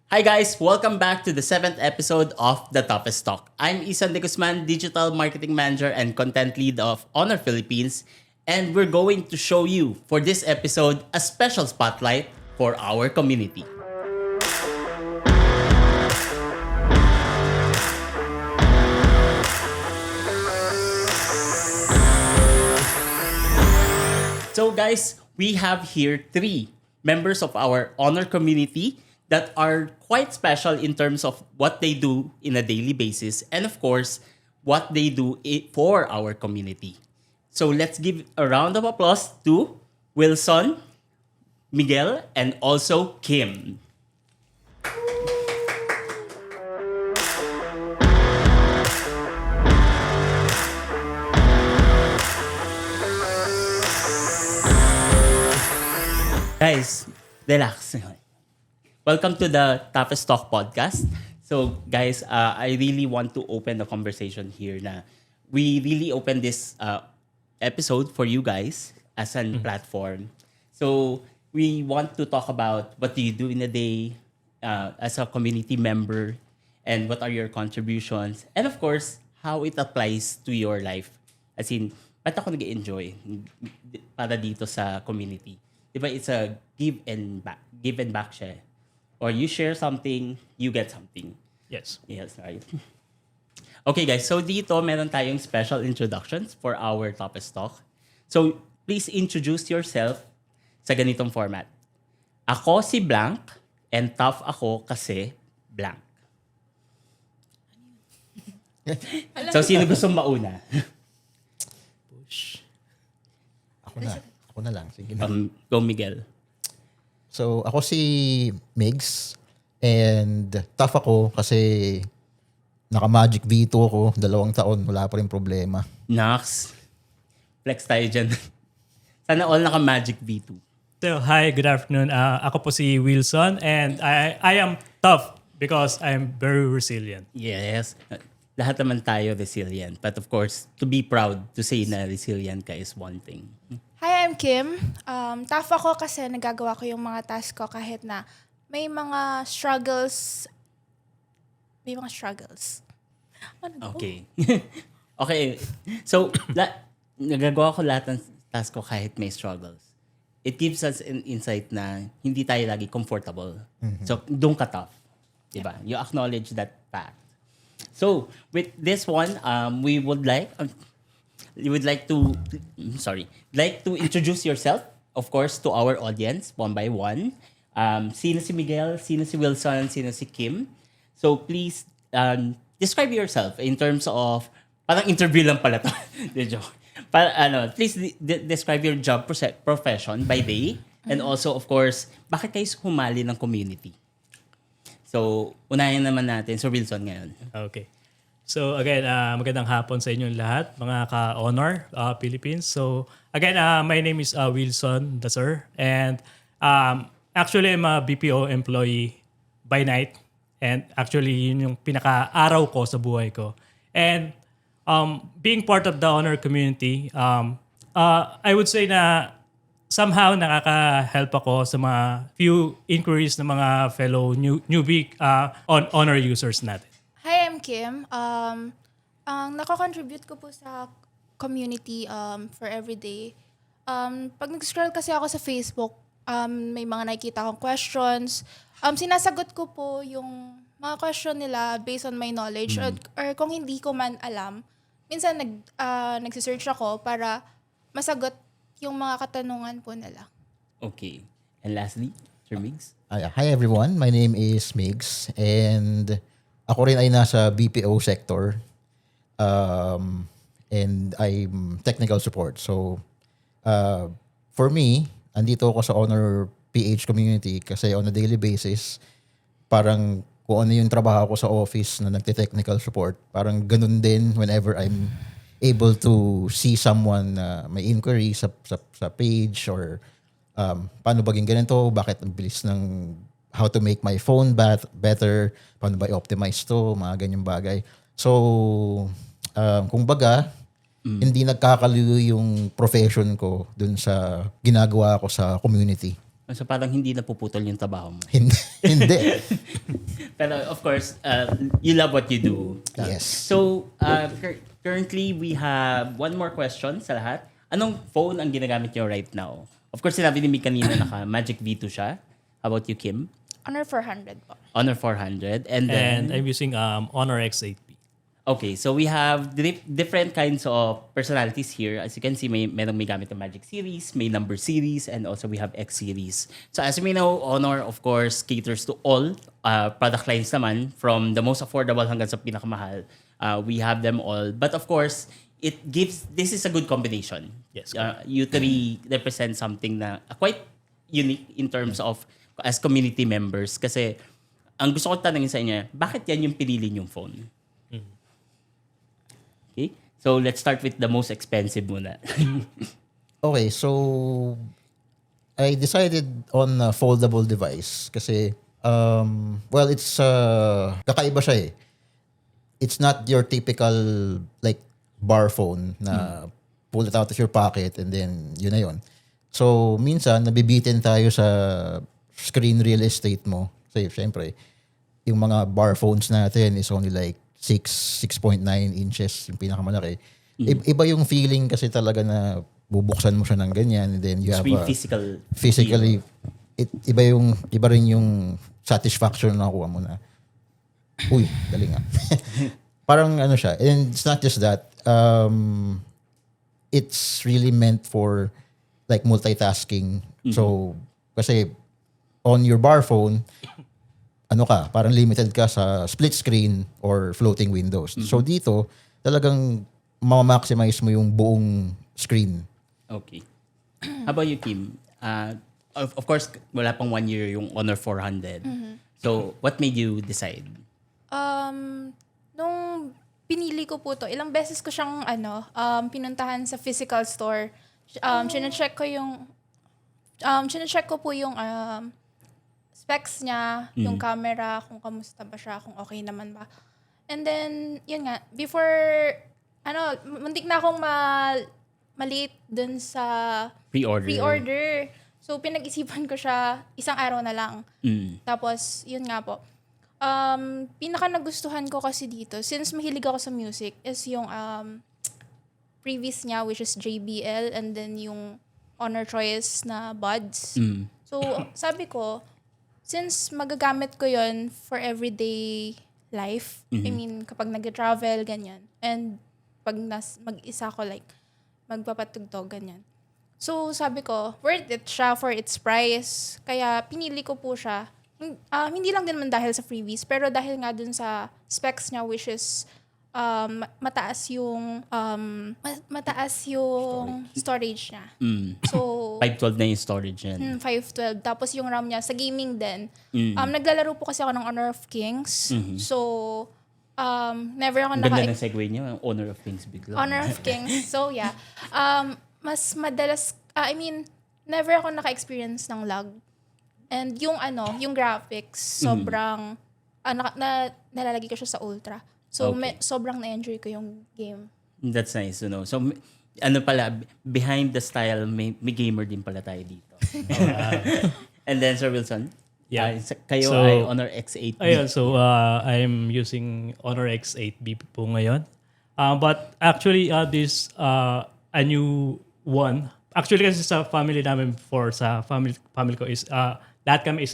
Hi guys, welcome back to the 7th episode of The Toughest Talk. I'm Isan De Guzman, Digital Marketing Manager and Content Lead of Honor Philippines, and we're going to show you for this episode a special spotlight for our community. So guys, we have here 3 members of our Honor community that are quite special in terms of what they do in a daily basis and of course, what they do for our community. So let's give a round of applause to Wilson, Miguel, and also Kim. Guys, relax. Welcome to the Toughest Talk podcast. So guys, I really want to open the conversation here na we really open this episode for you guys as a platform. So we want to talk about what do you do in a day as a community member and what are your contributions and of course, how it applies to your life. As in, ba't ako nag-enjoy para dito sa community? Diba it's a give and back siya. Or you share something, you get something. Yes. Yes, right. Okay guys, so dito meron tayong special introductions for our Toughest Talk. So please introduce yourself sa ganitong format. Ako si Blank and tough ako kasi Blank. So sino gusto mauna? Push. Ako na lang. Sige na. Go Miguel. So, ako si Migs. And tough ako kasi naka-Magic V2 ako. 2 taon. Wala pa rin problema. Nax. Flex tayo dyan. Sana all naka-Magic V2. So, hi, good afternoon. Ako po si Wilson and I am tough because I'm very resilient. Yes. Lahat naman tayo resilient. But of course, to be proud to say na resilient ka is one thing. Hi, I'm Kim. Tough ako kasi nagagawa ko yung mga task ko kahit na may mga struggles. Ano? Okay. Okay. So, nagagawa ko lahat ng task ko kahit may struggles. It gives us an insight na hindi tayo lagi comfortable. So, doon ka tough. Diba? You acknowledge that fact. So, with this one, we would like to introduce yourself, of course, to our audience one by one. Sino si Miguel, sino si Wilson, sino si Kim. So please describe yourself in terms of parang interview lang pala to. Joke. Please describe your job profession by day and also of course, bakit kayo humali ng community? So, unahin naman natin so Wilson ngayon. Okay. So again, magandang hapon sa inyong lahat, mga ka-Honor Philippines. So again, my name is Wilson Dasar and actually I'm a BPO employee by night and actually yun yung pinaka-araw ko sa buhay ko. And being part of the Honor community, I would say na somehow nakaka-help ako sa mga few inquiries ng mga fellow newbie Honor users natin. Hi, I'm Kim. Ang nako-contribute ko po sa community for everyday. Pag nag-scroll kasi ako sa Facebook, may mga nakikita akong questions. Sinasagot ko po yung mga question nila based on my knowledge or kung hindi ko man alam, minsan nagsisearch ako para masagot yung mga katanungan po nila. Okay. And lastly, Sir Migs? Hi everyone. My name is Migs. And ako rin ay nasa BPO sector. And I'm technical support. So, for me, andito ako sa Honor PH community kasi on a daily basis, parang kung ano yung trabaho ko sa office na nagte-technical support, parang ganun din whenever I'm able to see someone na may inquiry sa page or paano baging ganito, bakit ang bilis ng how to make my phone better, paano ba i-optimize to, mga ganyang bagay. So, kung baga, hindi nagkakaliw yung profession ko dun sa ginagawa ko sa community. So parang hindi napuputol yung trabaho mo. Hindi. Hindi. Pero of course, you love what you do. Yes. So, currently, we have one more question sa lahat. Anong phone ang ginagamit nyo right now? Of course, sinabi ni Mi kanina naka Magic V2 siya. How about you, Kim? Honor 400 po. Honor 400. And then, And I'm using Honor X8P. okay, so we have different kinds of personalities here. As you can see, may gamit ng Magic series, may number series, and also we have X series. So as you may know, Honor, of course, caters to all product lines naman, from the most affordable hanggang sa pinakamahal. We have them all. But of course, this is a good combination. Yes. You three represent something na quite unique in terms of as community members. Kasi ang gusto ko tanongin sa inyo, bakit yan yung pinili yung phone? Okay? So, let's start with the most expensive muna. Okay, so I decided on a foldable device kasi well, it's kakaiba siya eh. It's not your typical like bar phone na pull it out of your pocket and then yun na yun. So, minsan nabibitin tayo sa screen real estate mo. Kasi syempre, yung mga bar phones natin is only like 6.9 inches yung pinakamalaki. Iba yung feeling kasi talaga na bubuksan mo siya ng ganyan and then you It's have really a physically iba rin yung satisfaction na nakuha mo na uy, galing nga. Parang ano siya. And it's not just that. It's really meant for like multitasking. So, kasi on your bar phone, parang limited ka sa split screen or floating windows. So dito, talagang ma-maximize mo yung buong screen. Okay. How about you, Kim? Of course, wala pang 1 year yung Honor 400. So, what made you decide? Nung pinili ko po to, ilang beses ko siyang pinuntahan sa physical store. Chine-check ko po yung specs niya, yung camera, kung kamusta ba siya, kung okay naman ba. And then, yun nga, before, muntik na akong ma-late dun sa pre-order. So, pinag-isipan ko siya, isang araw na lang. Tapos, yun nga po. Pinaka nagustuhan ko kasi dito, since mahilig ako sa music, is yung previous niya, which is JBL, and then yung Honor Choice na buds. So, sabi ko, since magagamit ko yon for everyday life, I mean, kapag nag-travel, ganyan. And pag mag-isa ko, like, magpapatugtog, ganyan. So, sabi ko, worth it siya for its price. Kaya, pinili ko po siya. Hindi lang din man dahil sa freebies, pero dahil nga dun sa specs niya, which is mataas yung storage niya. So 512 na yung storage yan. 512. Tapos yung RAM niya sa gaming din. Naglalaro po kasi ako ng Honor of Kings. So never ako Ganda ng segue niyo, ang Honor of Kings bigla. Honor of Kings. So yeah. Mas madalas never ako naka-experience ng lag. And yung graphics sobrang nalalagay ko siya sa ultra. So, sobrang na-enjoy ko yung game. That's nice to know. So, behind the style, may gamer din pala tayo dito. And then, Sir Wilson? Yeah. Kayo ay Honor X8B. Ayun, so I'm using Honor X8B po ngayon. But actually, this a new one. Actually, kasi sa family namin before, sa family ko is, lahat kami is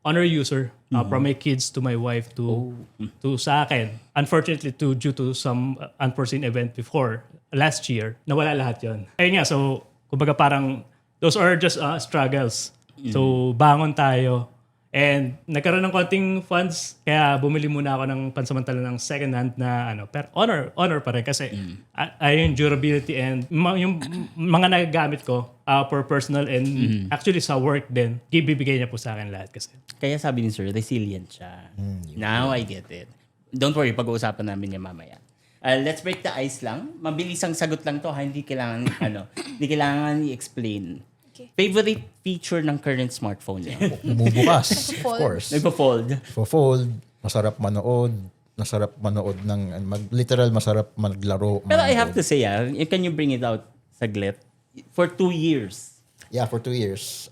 Honor user, from my kids to my wife to sa akin. Unfortunately, due to some unforeseen event before last year, nawala lahat yon. Ayun nga, so kumbaga parang those are just struggles. So bangon tayo and nagkaroon ng konting funds kaya bumili muna ako ng pansamantala ng second hand na pero honor pa rin kasi yung durability and yung mga nagagamit ko for personal and actually sa work din, ibibigay niya po sa akin lahat kasi. Kaya sabi ni Sir, resilient siya. Now I get it. Don't worry, pag-uusapan namin niya mamaya. Let's break the ice lang. Mabilisang sagot lang to, hindi kailangan hindi kailangan i-explain. Okay. Favorite feature ng current smartphone niya? Bumubukas, of course. Nagpo-fold. Fold, masarap manood ng literal masarap maglaro. Pero I have to say, can you bring it out saglit? For 2 years. Yeah, for 2 years.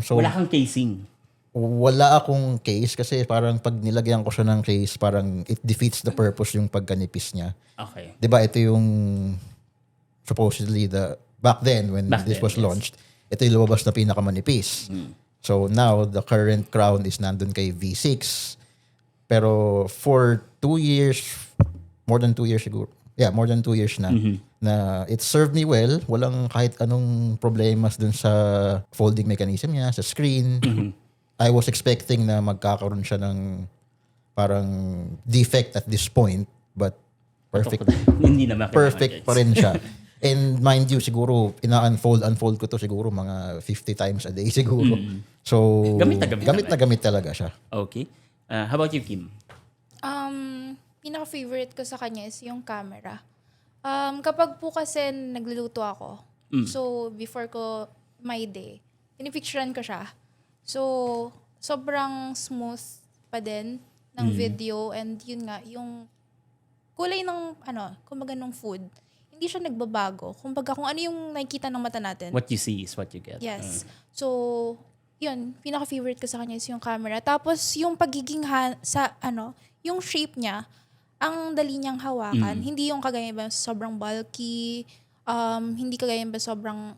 So Wala kang casing. Wala akong case kasi parang pag nilagyan ko siya ng case, parang it defeats the purpose yung pagkanipis niya. Okay. 'Di ba ito yung supposedly back then when Back this then, was yes. launched, ito yung lumabas na pinakamanipis. So now the current crown is nandun kay V6. Pero for 2 years, more than 2 years siguro. Yeah, more than 2 years na. Na it served me well. Walang kahit anong problemas dun sa folding mechanism niya, sa screen. I was expecting na magkakaroon siya ng parang defect at this point, but perfect Hindi naman kailangan, perfect guys. pa rin siya. And mind you, siguro, unfold ko to siguro mga 50 times a day siguro. So, Gamit na gamit gamit talaga siya. Okay. How about you, Kim? Pinaka-favorite ko sa kanya is yung camera. Kapag po kasi nagluluto ako, so before ko my day, pinipicturean ko siya. So, sobrang smooth pa din ng video and yun nga, yung kulay ng, kumbaga ng food, hindi siya nagbabago. Kumbaga kung ano yung nakikita ng mata natin. What you see is what you get. Yes. So, yun, pinaka-favorite ko sa kanya is yung camera. Tapos, yung pagiging yung shape niya, ang dali niyang hawakan. Hindi yung kagaya ba sobrang bulky, hindi kagaya ba sobrang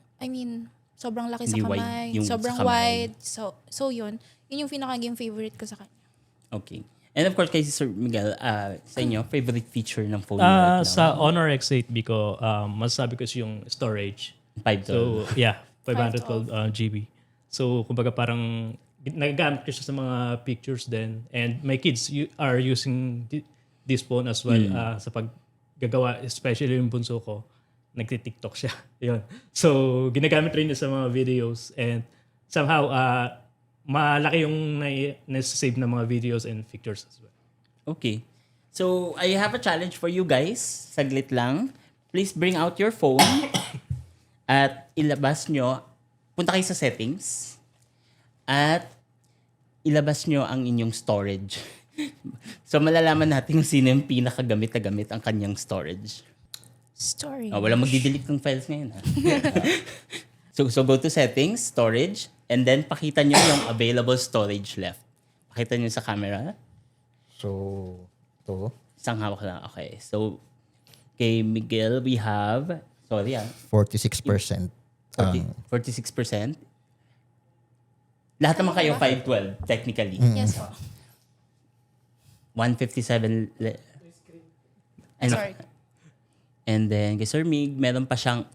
laki sa Hindi wide, kamay, yung sobrang sa kamay. wide. So yun yung pinaka-game favorite ko sa kanya. Okay. And of course, kay Sir Miguel, sa inyo, favorite feature ng phone right now? Sa Honor X8B ko, masasabi ko yung storage. 512. So, yeah, 512 GB. So, kumbaga parang nagagamit ko siya sa mga pictures din. And my kids are using this phone as well sa paggagawa, especially yung bunso ko. Nagti-TikTok siya. Yun. So, ginagamit rin niya sa mga videos. And somehow, malaki yung nasa-save na mga videos and pictures as well. Okay. So, I have a challenge for you guys. Saglit lang. Please bring out your phone at ilabas nyo. Punta kayo sa settings at ilabas nyo ang inyong storage. So, malalaman natin kung sino yung pinakagamit na gamit ang kanyang storage. Story. Walang magdi-delete ng files ngayon. Ha? So go to settings, storage, and then pakita nyo yung available storage left. Pakita nyo sa camera. So, to. Isang hawak lang. Okay. So, kay Miguel, we have, 46%. 46%. Lahat naman kayo 512, technically. Yes po. 157. Sorry. And then, kay Sir Mig, meron pa siyang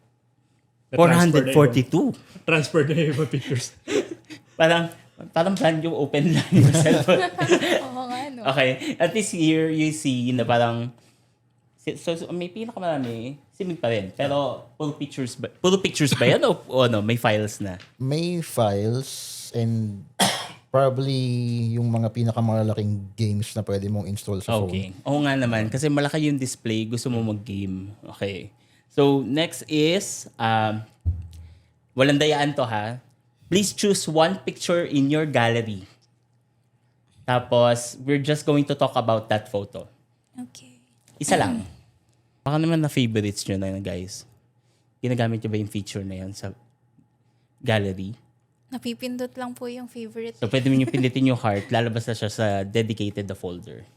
Na-transfer 442. Transfer na yung mga pictures. Parang brand yung open lang yung cellphone. Oo nga, no? Okay. At least here, you see na parang, so may pinakamarami, si Mig pa rin. Pero, puro pictures ba yan? o may files na? May files and probably yung mga pinakamalalaking games na pwede mong install sa phone. Okay. Oo nga naman. Kasi malaki yung display. Gusto mo mag-game. Okay. So, next is, walang dayaan to ha. Please choose one picture in your gallery. Tapos, we're just going to talk about that photo. Okay. Isa lang. Baka naman na favorites nyo na yun, guys. Ginagamit nyo ba yung feature na yun sa gallery? Napipindot lang po yung favorite. So, pwede mo nyo pindutin yung heart. Lalabas na siya sa dedicated na folder.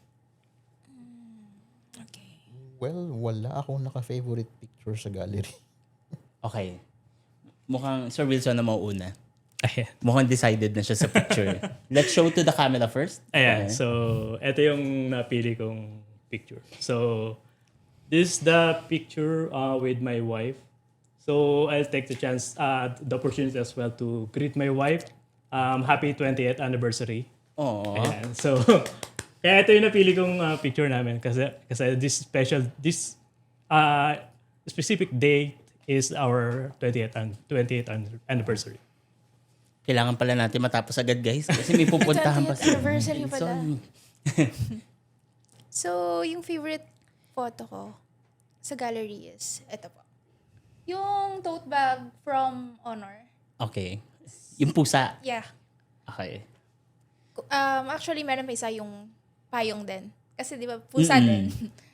Okay. Well, wala akong naka-favorite picture sa gallery. Okay. Mukhang Sir Wilson na mauuna. Ayan. Mukhang decided na siya sa picture. Let's show to the camera first. Ayan. Okay. So, ito yung napili kong picture. So, this is the picture with my wife. So, I'll take the chance, the opportunity as well to greet my wife. Happy 20th anniversary. Aww. Ayan. So, kaya ito yung napili kong picture namin kasi this specific date is our 20th anniversary. Kailangan pala natin matapos agad, guys. Kasi may pupuntahan pa 20th anniversary pala. So, yung favorite photo ko sa gallery is, ito po. Yung tote bag from Honor. Okay. Yung pusa. Yeah. Okay. Actually, meron pa isa yung payong din. Kasi di ba, pusa din.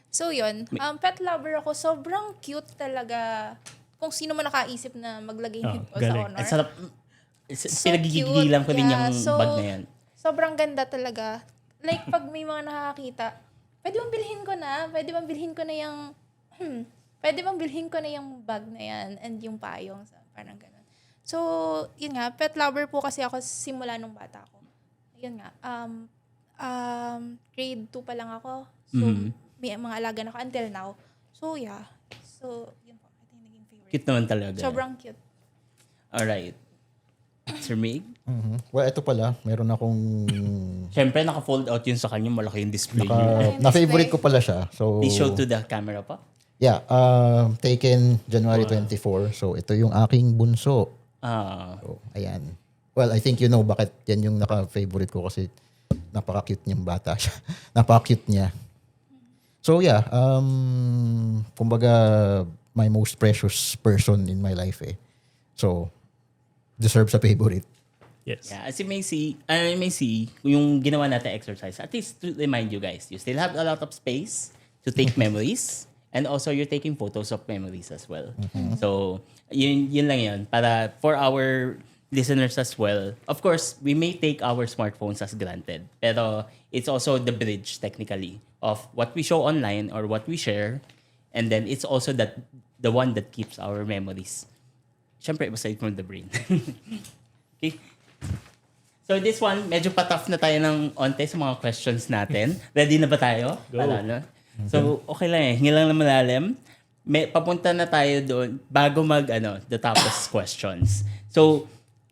So, yun. Pet lover ako. Sobrang cute talaga. Kung sino man nakaisip na maglagay nito sa galing. Honor. Ang sarap. So Pinagigilan ko din cute. yung Yeah. So, bag na yan. sobrang ganda talaga. Like, pag may mga nakakita, pwede bang bilhin ko na? Pwede bang bilhin ko na yung, pwede bang bilhin ko na yung bag na yan and yung payong. So, parang ganun. So, yun nga, pet lover po kasi ako simula nung bata ako. Yun nga, grade 2 pa lang ako. So, may mga alaga na ako until now. So, yeah. So, yun po. Ito yung naging favorite. Cute naman talaga. Sobrang cute. Alright. Sir Mig? Well, ito pala, meron akong Siyempre, naka-fold out yun sa kanya. Malaki yung display niya. na-favorite ko pala siya. So, Please show to the camera pa. yeah, taken January 24. So, ito yung aking bunso. So, ayan. Well, I think you know bakit yan yung naka-favorite ko kasi napaka-cute niyang bata siya. Napaka-cute niya. So, yeah, kumbaga, my most precious person in my life eh. So, deserves a favorite. Yes. Yeah, as you may see, yung ginawa natin exercise, at least to remind you guys, you still have a lot of space to take memories and also you're taking photos of memories as well. So, yun lang yun. Para for our listeners as well, of course, we may take our smartphones as granted, pero it's also the bridge technically of what we show online or what we share, and then it's also that the one that keeps our memories. Siyempre, aside from the brain. Okay? So this one, medyo pa-tough na tayo ng onte sa mga questions natin. Ready na ba tayo? Go. Wala, no? So, okay lang eh. Hingi lang na malalim. Papunta na tayo doon bago the toughest questions. So,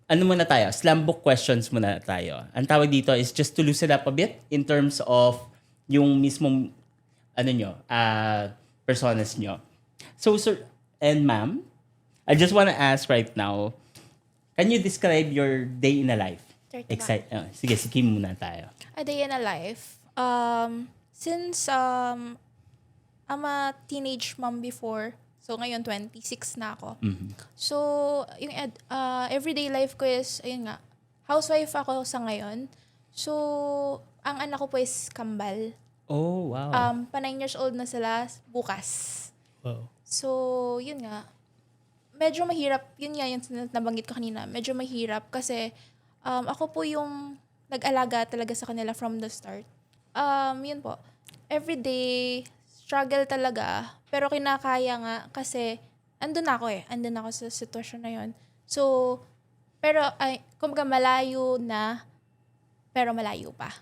ano muna tayo? Slam book questions muna tayo. Ang tawag dito is just to loosen up a bit in terms of yung mismong personas nyo. So, sir and ma'am, I just want to ask right now, can you describe your day in a life? Sige, sige muna tayo. A day in a life. Since I'm a teenage mom before, so ngayon 26 na ako. So, yung everyday life ko is, ayun nga, housewife ako sa ngayon. So, ang anak ko po is kambal. Oh, wow. Pa 9 years old na sila bukas. Wow. So, yun nga. Medyo mahirap. Yun nga yung nabanggit ko kanina. Medyo mahirap kasi ako po yung nag-alaga talaga sa kanila from the start. Yun po. Everyday, struggle talaga. Pero kinakaya nga kasi andun ako eh. Andun ako sa sitwasyon na yun. So, pero kumbaga malayo na, pero malayo pa.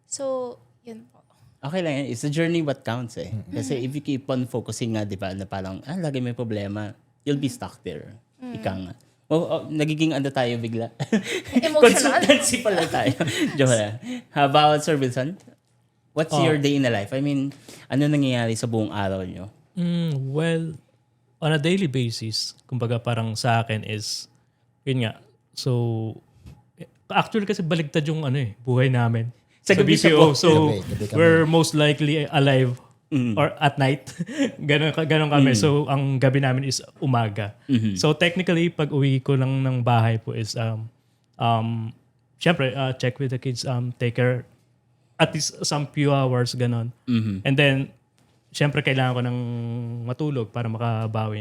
So, yun po. Okay lang yan. It's a journey what counts eh. Kasi if you keep on focusing nga, di ba, na parang, lagi may problema, you'll be stuck there. Ika nga. Nagiging tayo bigla. Emotional. Consultancy pala tayo. Joke lang. How about Sir Wilson? What's your day in the life? I mean, ano nangyayari sa buong araw nyo? Well, on a daily basis, kumbaga parang sa akin is, yun nga, so, actually kasi baligtad yung buhay namin. Sa gabi siya po. So, Gabi kami. we're most likely alive or at night. Ganon kami. So, ang gabi namin is umaga. So, technically, pag uwi ko lang ng bahay po is, syempre, check with the kids, take care at least some few hours, ganon. And then, syempre, kailangan ko ng matulog para makabawi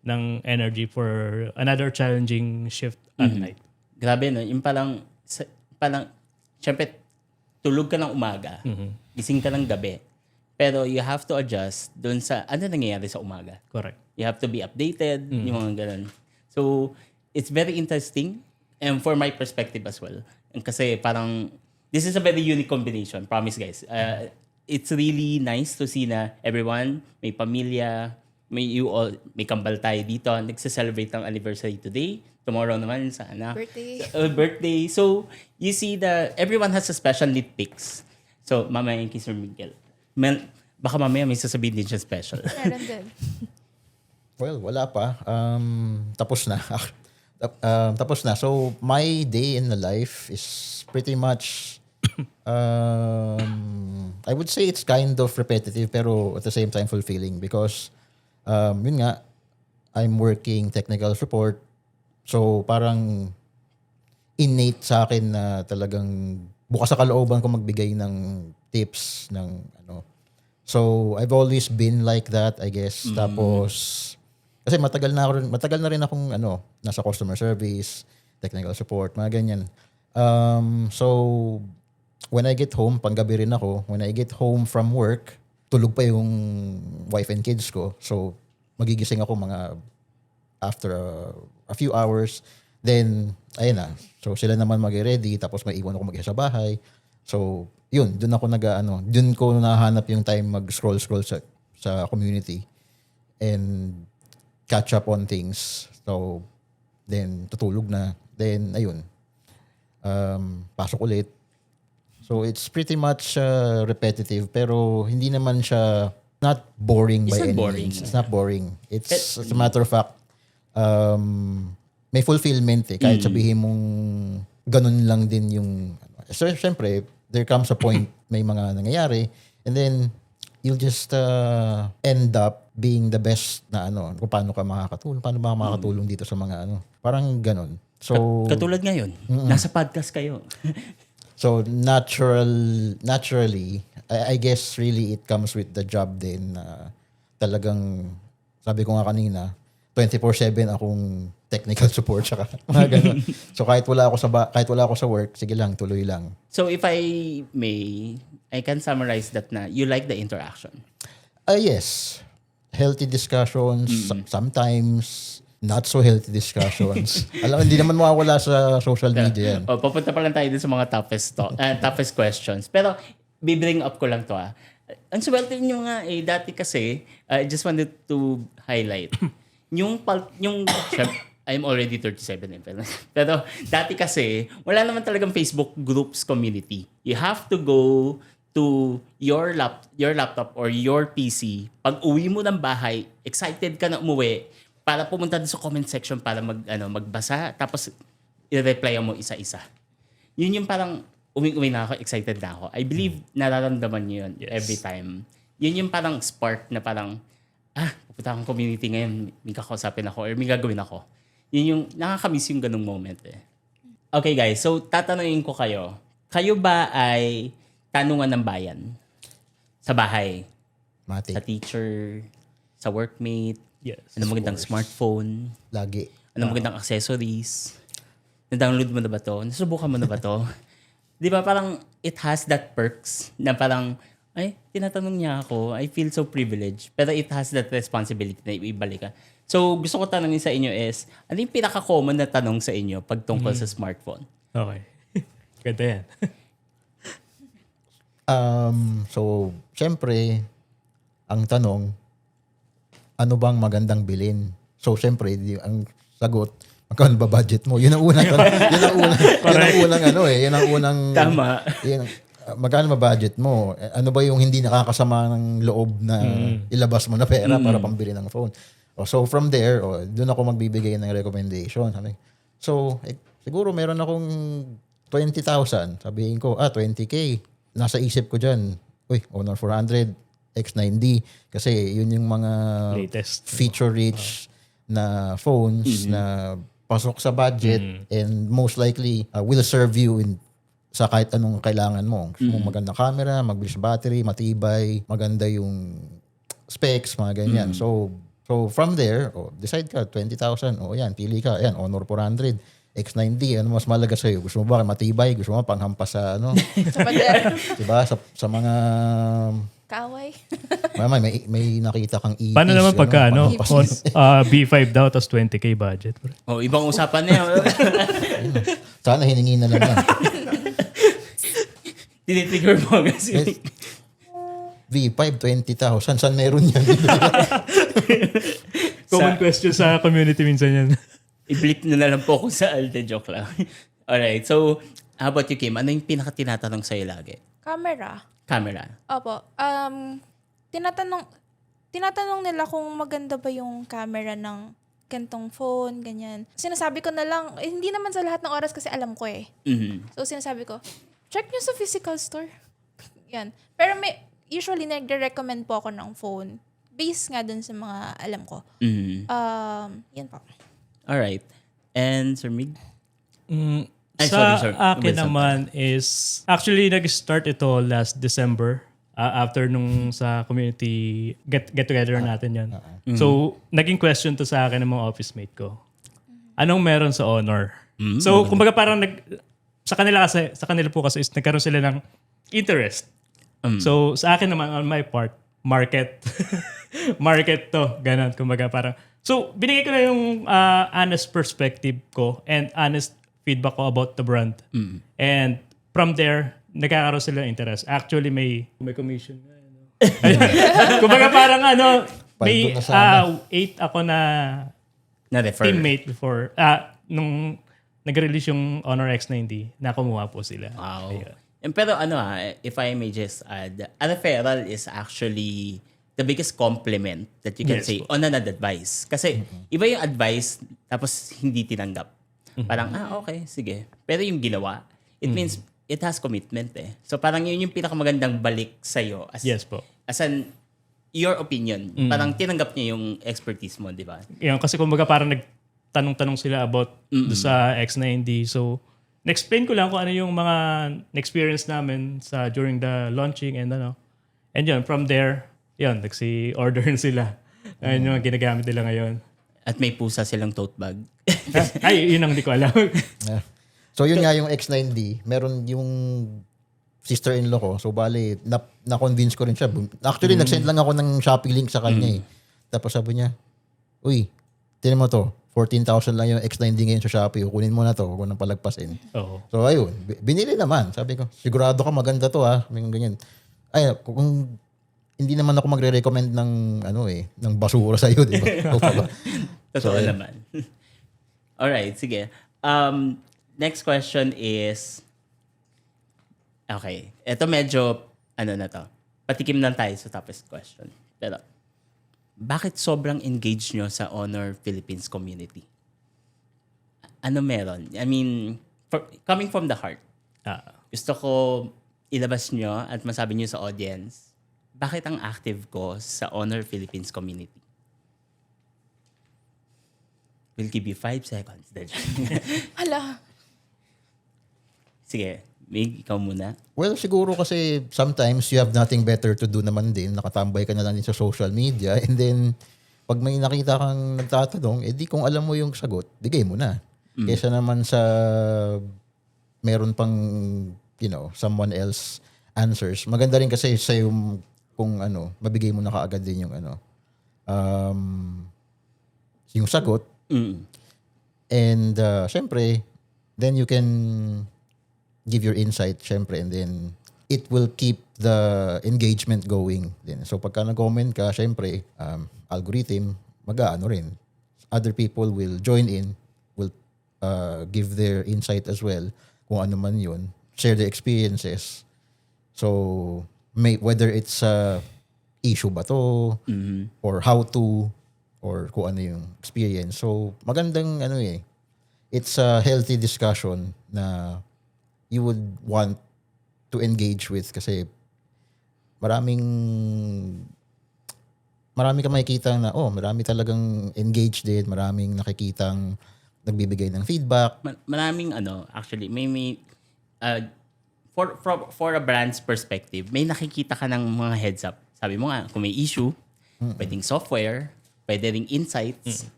ng energy for another challenging shift at night. Grabe, no? Yung parang, syempre, tulog ka ng umaga, gising ka ng gabi, pero you have to adjust dun sa ano nangyayari sa umaga. Correct. You have to be updated, yung mga ganun. So, it's very interesting and for my perspective as well. Kasi parang, this is a very unique combination, promise guys. It's really nice to see na everyone, may pamilya, may kambal tayo dito, nagse-celebrate ng anniversary today. Tomorrow naman sa anak. Birthday. So, you see everyone has a special nitpicks. So, mamaya yung kay Sir Miguel. Baka mamaya may sasabihin din siya special. Meron din. Well, wala pa. Tapos na. Tapos na. So, my day in the life is pretty much, I would say it's kind of repetitive pero at the same time fulfilling because, yun nga, I'm working technical support. So, parang innate sa akin na talagang bukas sa kalooban ko magbigay ng tips ng ano. So, I've always been like that, I guess. Tapos kasi matagal na rin akong nasa customer service, technical support, mga ganyan. So, when I get home, panggabi rin ako, when I get home from work, tulog pa yung wife and kids ko. So, magigising ako mga after a few hours. Then, ayun na. So, sila naman mag-ready, tapos may iwan ako mag-isa sa bahay. So, yun, dun ako dun ko nahanap yung time mag-scroll sa community and catch up on things. So, then, tutulog na. Then, ayun. Pasok ulit. So, it's pretty much repetitive, pero hindi naman siya not boring It's by not any boring. means. It's not boring. It's, as a matter of fact, may fulfillment eh. Kahit sabihin mong ganun lang din yung... So, syempre, there comes a point may mga nangyayari and then you'll just end up being the best na kung paano ka makakatulong, paano ba makakatulong dito sa mga parang ganun. So, Katulad ngayon, nasa podcast kayo. so naturally, I guess really it comes with the job din na talagang, sabi ko nga kanina, 24/7 akong technical support saka mga ganun. So kahit wala ako sa work, sige lang, tuloy lang. So if I may, I can summarize that na you like the interaction. Yes. Healthy discussions, sometimes not so healthy discussions. Alam, hindi naman mawawala sa social media yan. Papunta pa lang tayo din sa mga toughest questions. Pero bibring up ko lang to Ang swerte nyo nga dati kasi, I just wanted to highlight. I'm already 37 pero dati kasi, wala naman talagang Facebook groups community. You have to go to your laptop or your PC. Pag uwi mo ng bahay, excited ka na umuwi para pumunta din sa comment section para magbasa tapos i-reply mo isa-isa. Yun yung parang uwi na ako, excited na ako. I believe nararamdaman niyo yun every time. Yun yung parang spark na parang pupunta akong community ngayon, may kakausapin ako or may gagawin ako. Yun yung nakakamiss yung ganung moment Okay guys, so tatanungin ko kayo. Kayo ba ay tanungan ng bayan? Sa bahay? Mati. Sa teacher? Sa workmate? Yes. Ano magandang smartphone? Lagi. Ano magandang accessories? Na-download mo na ba to? Nasubukan mo na ba to? Di ba parang it has that perks na parang, tinatanong niya ako, I feel so privileged. Pero it has that responsibility na ibalik ka. So, gusto ko tanongin sa inyo is, ano yung pinaka-common na tanong sa inyo pag tungkol sa smartphone? Okay. Ganda yan. So, syempre, ang tanong, ano bang magandang bilhin? So, syempre, ang sagot, magkano ba budget mo? Yun ang unang Tama. magkano ba budget mo? Ano ba yung hindi nakakasama ng loob na ilabas mo na pera para pambili ng phone? So, from there, doon ako magbibigay ng recommendation. So, siguro meron akong 20,000. Sabihin ko, 20K. Nasa isip ko dyan, Honor 400, X9D. Kasi yun yung mga Latest. feature-rich na phones na pasok sa budget and most likely will serve you sa kahit anong kailangan mo. Gusto mo magandang camera, mabilis battery, matibay, maganda yung specs, mga ganyan. So from there, decide ka, 20,000. Yan, pili ka. Yan, Honor 400. X9D, ano mas malaga sa'yo? Gusto mo ba matibay? Gusto mo panghampas sa Sa pader. diba? Sa mga... Kaaway. may nakita kang EPs. Paano naman pagka panghampas. B5 daw tapos 20K budget? Ibang usapan na yan. Sana hiningi na lang yan. Tinitrigger mo kasi. V5, 20,000. Saan meron yan? Common question sa community minsan yan. I-blip na lang po kung saan. Joke lang. Alright, so how about you, Kim? Ano yung pinaka-tinatanong sa'yo lagi? Camera. Camera. Opo. Tinatanong nila kung maganda ba yung camera ng gantong phone, ganyan. Sinasabi ko na lang, hindi naman sa lahat ng oras kasi alam ko Mhm. So, sinasabi ko, check nyo sa physical store. Yan. Pero usually, nagre-recommend po ako ng phone. Based nga dun sa mga alam ko. Mhm. Yan po. Alright. And Sir Mig? Ay, Sa sorry. akin Wilson. naman is, actually nag-start ito last December after nung sa community get-together natin yan. So, naging question to sa akin ng mga office mate ko. Anong meron sa Honor? So, kumbaga parang sa kanila po kasi is nagkaroon sila ng interest. So sa akin naman on my part, market market to, ganun kumbaga parang. So binigay ko na yung honest perspective ko and honest feedback ko about the brand. And from there, nagkakaroon sila ng interest. Actually may commission. Kumbaga parang may Paldo na sana. 8 ako na Na-refer. teammate before. Nung nag-release yung Honor X90, nakumuha po sila. Wow. Ayun. Pero if I may just add, a referral is actually the biggest compliment that you can Yes say po. on an advice. Kasi iba yung advice tapos hindi tinanggap. Parang, okay, sige. Pero yung ginawa, it means it has commitment eh. So parang yun yung pinakamagandang balik sa'yo Yes po. as your opinion. Parang tinanggap niya yung expertise mo, di ba? Yun, kasi kumbaga parang nagtanong-tanong sila about do sa X90. So, na-explain ko lang kung ano yung mga experience namin during the launching and And yun, from there, yun, nagsi-order sila. Ayun yung ginagamit nila ngayon. At may pusa silang tote bag. Ay, yun ang di ko alam. Yeah. So yun nga yung X9D, meron yung sister-in-law ko. So bali, na-convince ko rin siya. Actually, nag-send lang ako ng Shopee link sa kanya eh. Tapos sabi niya, uy, tinan mo to, 14,000 lang yung X9D ngayon sa Shopee. Kunin mo na to, huwag mo nang palagpasin. Oo. So ayun, binili naman. Sabi ko, sigurado ka maganda to ha. May ganyan. Ay, kung hindi naman ako magre-recommend ng ng basura sa iyo, di ba? Totoo naman. Alright, sige. Next question is, okay, ito medyo, na to, patikim lang tayo sa toughest question. Pero, bakit sobrang engaged nyo sa Honor Philippines community? Ano meron? I mean, coming from the heart, gusto ko ilabas nyo at masabi nyo sa audience, bakit ang active ko sa Honor Philippines community? We'll give you 5 seconds. Hala. Sige, Mig, ikaw muna. Well, siguro kasi sometimes you have nothing better to do naman din. Nakatambay ka na lang din sa social media. And then, pag may nakita kang nagtatanong, di kung alam mo yung sagot, bigay mo na. Kesa naman sa meron pang, someone else answers. Maganda rin kasi sa yung kung mabigay mo na kaagad din yung yung sagot. And syempre, then you can give your insight, syempre, and then it will keep the engagement going din. So pagka nag-comment ka, syempre, algorithm, mag-aano rin. Other people will join in, will give their insight as well, kung ano man yun, share their experiences. So, whether it's issue ba to, or how to, or kung ano yung experience. So, magandang it's a healthy discussion na you would want to engage with kasi marami ka makikita na, marami talagang engaged din, maraming nakikitang nagbibigay ng feedback. Maraming actually, may for a brand's perspective, may nakikita ka ng mga heads up. Sabi mo nga, kung may issue, pwedeng software, pwede ring insights.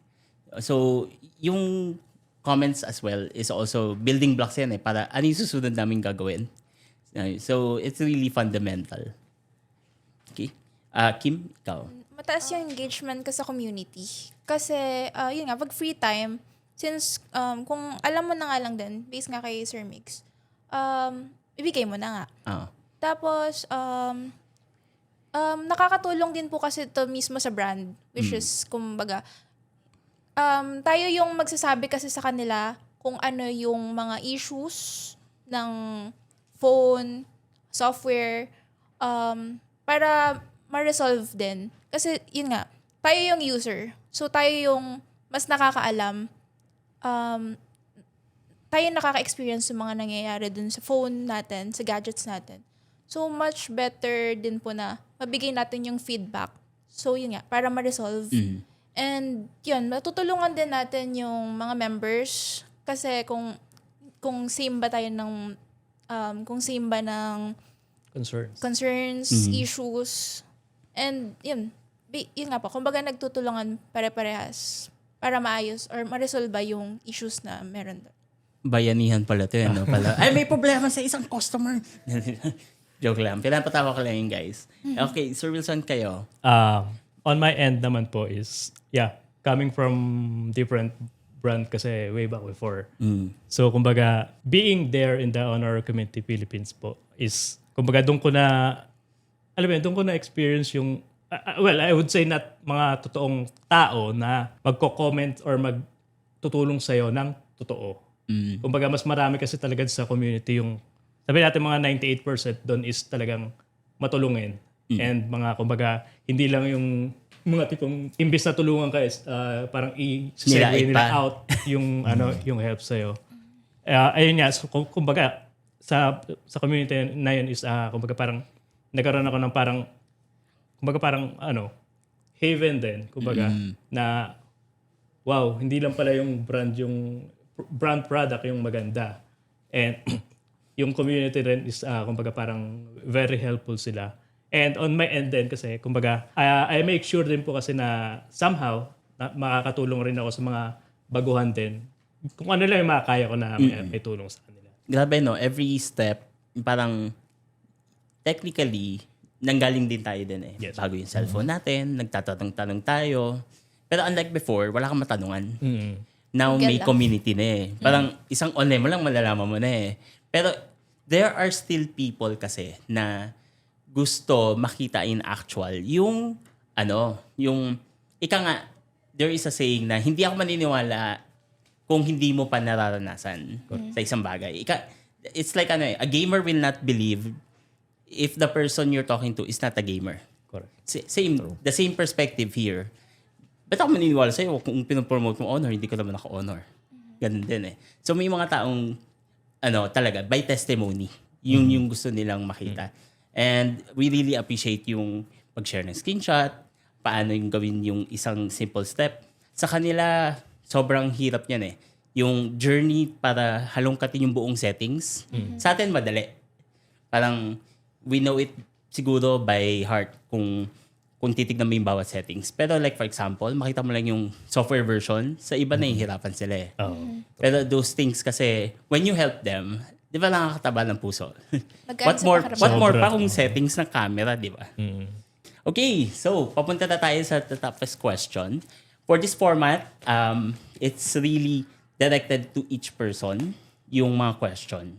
So, yung comments as well is also building blocks yan para ano yung susunod namin gagawin. So, it's really fundamental. Okay? Kim, ikaw? Mataas yung engagement ko sa community. Kasi, yun nga, pag free time, since kung alam mo na nga lang din, based nga kay Sir Mix, ibigay mo na nga. Tapos, nakakatulong din po kasi ito mismo sa brand, which is, kumbaga, tayo yung magsasabi kasi sa kanila kung ano yung mga issues ng phone, software, para ma-resolve din. Kasi, yun nga, tayo yung user. So, tayo yung mas nakakaalam. Tayo nakaka-experience sa mga nangyayari dun sa phone natin, sa gadgets natin. So, much better din po na mabigay natin yung feedback. So, yun nga, para ma-resolve. And, yun, matutulungan din natin yung mga members. Kasi kung same ba tayo ng, kung same ba ng concerns, issues. And, yun nga po, kumbaga nagtutulungan pare-parehas para maayos or ma-resolve yung issues na meron doon. bayanihan pala to, no? Pala, ay, may problema sa isang customer. Joke lang. Pinapatawa ko lang yun, guys. Okay, Sir Wilson, kayo. On my end naman po is, coming from different brand kasi way back before. So, kumbaga, being there in the Honor Community Philippines po is, kumbaga, doon ko na experience yung, well, I would say not mga totoong tao na magko-comment or magtutulong sa'yo ng totoo. Kumbaga, mas marami kasi talaga sa community yung, sabi natin mga 98% doon is talagang matulungin. And mga, kumbaga, hindi lang yung mga tipong imbis na tulungan ka is parang i-segue nila out yung yung help sa iyo. Ayun nga, so, kumbaga sa community na yun is kumbaga parang nagkaroon ako ng parang haven din kumbaga na wow, hindi lang pala yung brand product yung maganda. And yung community rin is kumbaga parang very helpful sila. And on my end din kasi, kumbaga, I make sure din po kasi na somehow na makakatulong rin ako sa mga baguhan din. Kung ano lang yung makakaya ko na may tulong sa kanila. Grabe, no? Every step, parang technically, nanggaling din tayo din eh. Yes. Bago yung cellphone natin, nagtatanong-tanong tayo. Pero unlike before, wala kang matanungan. Now, may community na eh. Parang isang online mo lang, malalaman mo na eh. Pero there are still people kasi na gusto makita in actual yung ika nga, there is a saying na hindi ako maniniwala kung hindi mo pa nararanasan sa isang bagay. It's like a gamer will not believe if the person you're talking to is not a gamer. Correct. The same perspective here. Ba't ako maniniwala sa'yo kung pinopromote mo honor, hindi ko naman naka-honor. Ganun din eh. So may mga taong talaga, by testimony, yung gusto nilang makita. And we really appreciate yung pag-share ng screenshot, paano yung gawin yung isang simple step. Sa kanila, sobrang hirap niyan eh. Yung journey para halongkatin yung buong settings. Sa atin, madali. Parang, we know it siguro by heart kung titignan mo yung bawat settings. Pero like for example, makita mo lang yung software version, sa iba nahihirapan sila eh. Pero those things kasi, when you help them, di ba nakakataba ng puso? What more pa kung settings ng camera, di ba? Okay, so papunta na tayo sa toughest question. For this format, it's really directed to each person, yung mga question.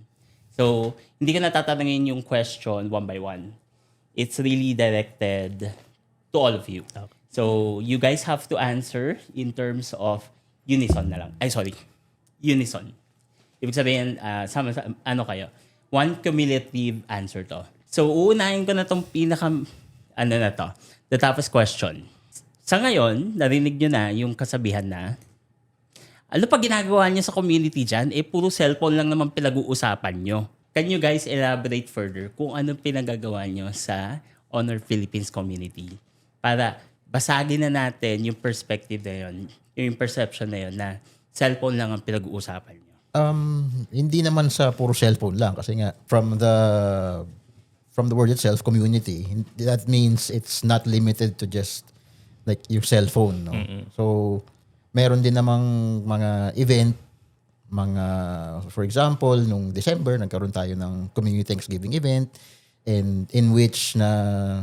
So, hindi ko natatanungin yung question one by one. It's really directed to all of you. Okay. So, you guys have to answer in terms of unison na lang. Unison. Ibig sabihin, kayo? One cumulative answer to. So, uunahin ko na itong the toughest question. Sa ngayon, narinig nyo na yung kasabihan na, ano pa ginagawa niyo sa community dyan? Puro cellphone lang naman pinag-uusapan nyo. Can you guys elaborate further kung ano pinagagawa nyo sa Honor Philippines community? Para basagin na natin yung perspective na yun, yung perception na yun na cellphone lang ang pinag-uusapan nyo. Hindi naman sa puro cellphone lang kasi nga from the word itself, community, that means it's not limited to just like your cellphone, no? So meron din namang mga event, for example, nung December nagkaroon tayo ng community Thanksgiving event and in which na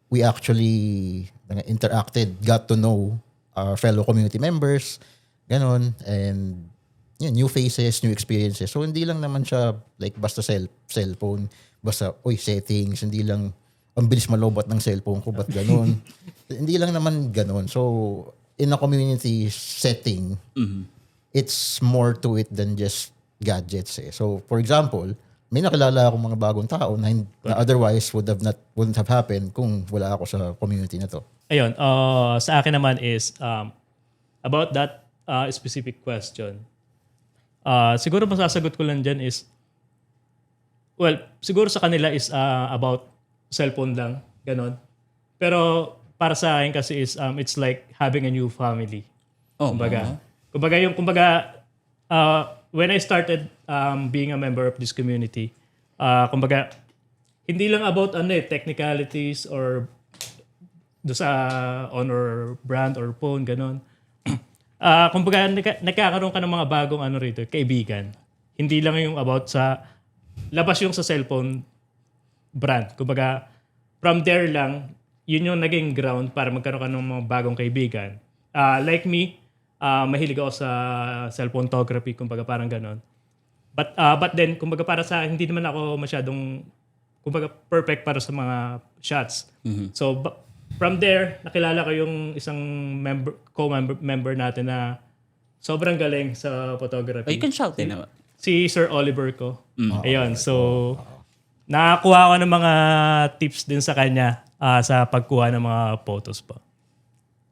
we actually interacted, got to know our fellow community members, ganon, and new faces, new experiences. So, hindi lang naman siya like basta cellphone, basta, settings, hindi lang, ang bilis malobot ng cellphone ko, ba't ganun? Hindi lang naman ganun. So, in a community setting, it's more to it than just gadgets eh. So, for example, may nakilala akong mga bagong tao na otherwise wouldn't have happened kung wala ako sa community na to. Ayun, sa akin naman is about that specific question. Siguro masasagot ko lang dyan is, well, siguro sa kanila is about cellphone lang, ganon. Pero para sa akin kasi is, it's like having a new family. Kumbaga, when I started being a member of this community, kumbaga, hindi lang about technicalities or do sa honor brand or phone, ganon. kumbaga nagkakaroon ka ng mga bagong rito, kaibigan. Hindi lang yung about sa labas yung sa cellphone brand. Kumbaga from there lang, yun yung naging ground para magkaroon ka ng mga bagong kaibigan. Like me, mahilig ako sa cellphone photography, kumbaga parang ganon. But then, kumbaga para sa hindi naman ako masyadong kumbaga perfect para sa mga shots. So from there, nakilala ko yung isang co-member natin na sobrang galing sa photography. Oh, you can shout it naman. Si Sir Oliver ko. Ayun, so nakakuha ko ng mga tips din sa kanya sa pagkuha ng mga photos po.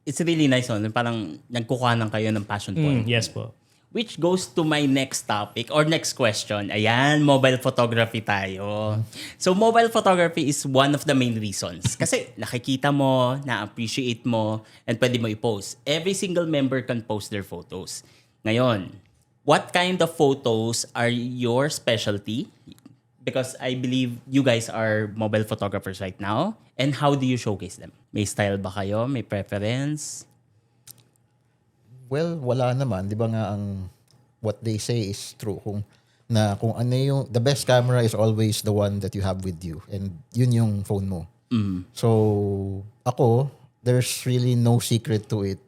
It's really nice, no? Parang nagkukuhanan kayo ng passion point. Yes po. Which goes to my next topic or next question. Ayan, mobile photography tayo. So mobile photography is one of the main reasons. Kasi nakikita mo, na-appreciate mo, and pwede mo i-post. Every single member can post their photos. Ngayon, what kind of photos are your specialty? Because I believe you guys are mobile photographers right now. And how do you showcase them? May style ba kayo? May preference? Well, wala naman. Di ba nga ang what they say is true. Kung ano yung, the best camera is always the one that you have with you. And yun yung phone mo. So, ako, there's really no secret to it.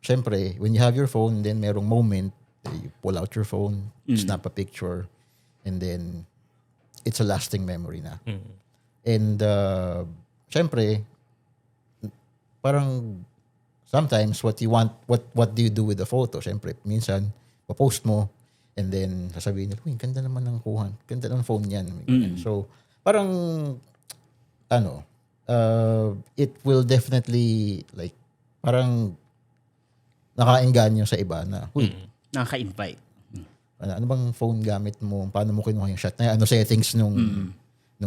Syempre, when you have your phone, then merong moment, you pull out your phone, snap a picture, and then it's a lasting memory na. And syempre, parang sometimes what you want, what do you do with the photo? Syempre, minsan, papost mo, and then sasabihin nila, uy, ganda naman ng kuhan. Ganda ng phone yan. So, parang, it will definitely, like, parang nakaengganyo sa iba na, uy, Nakaka-invite. ano bang phone gamit mo? Paano mo kinuha yung shot na yan? Ano settings nung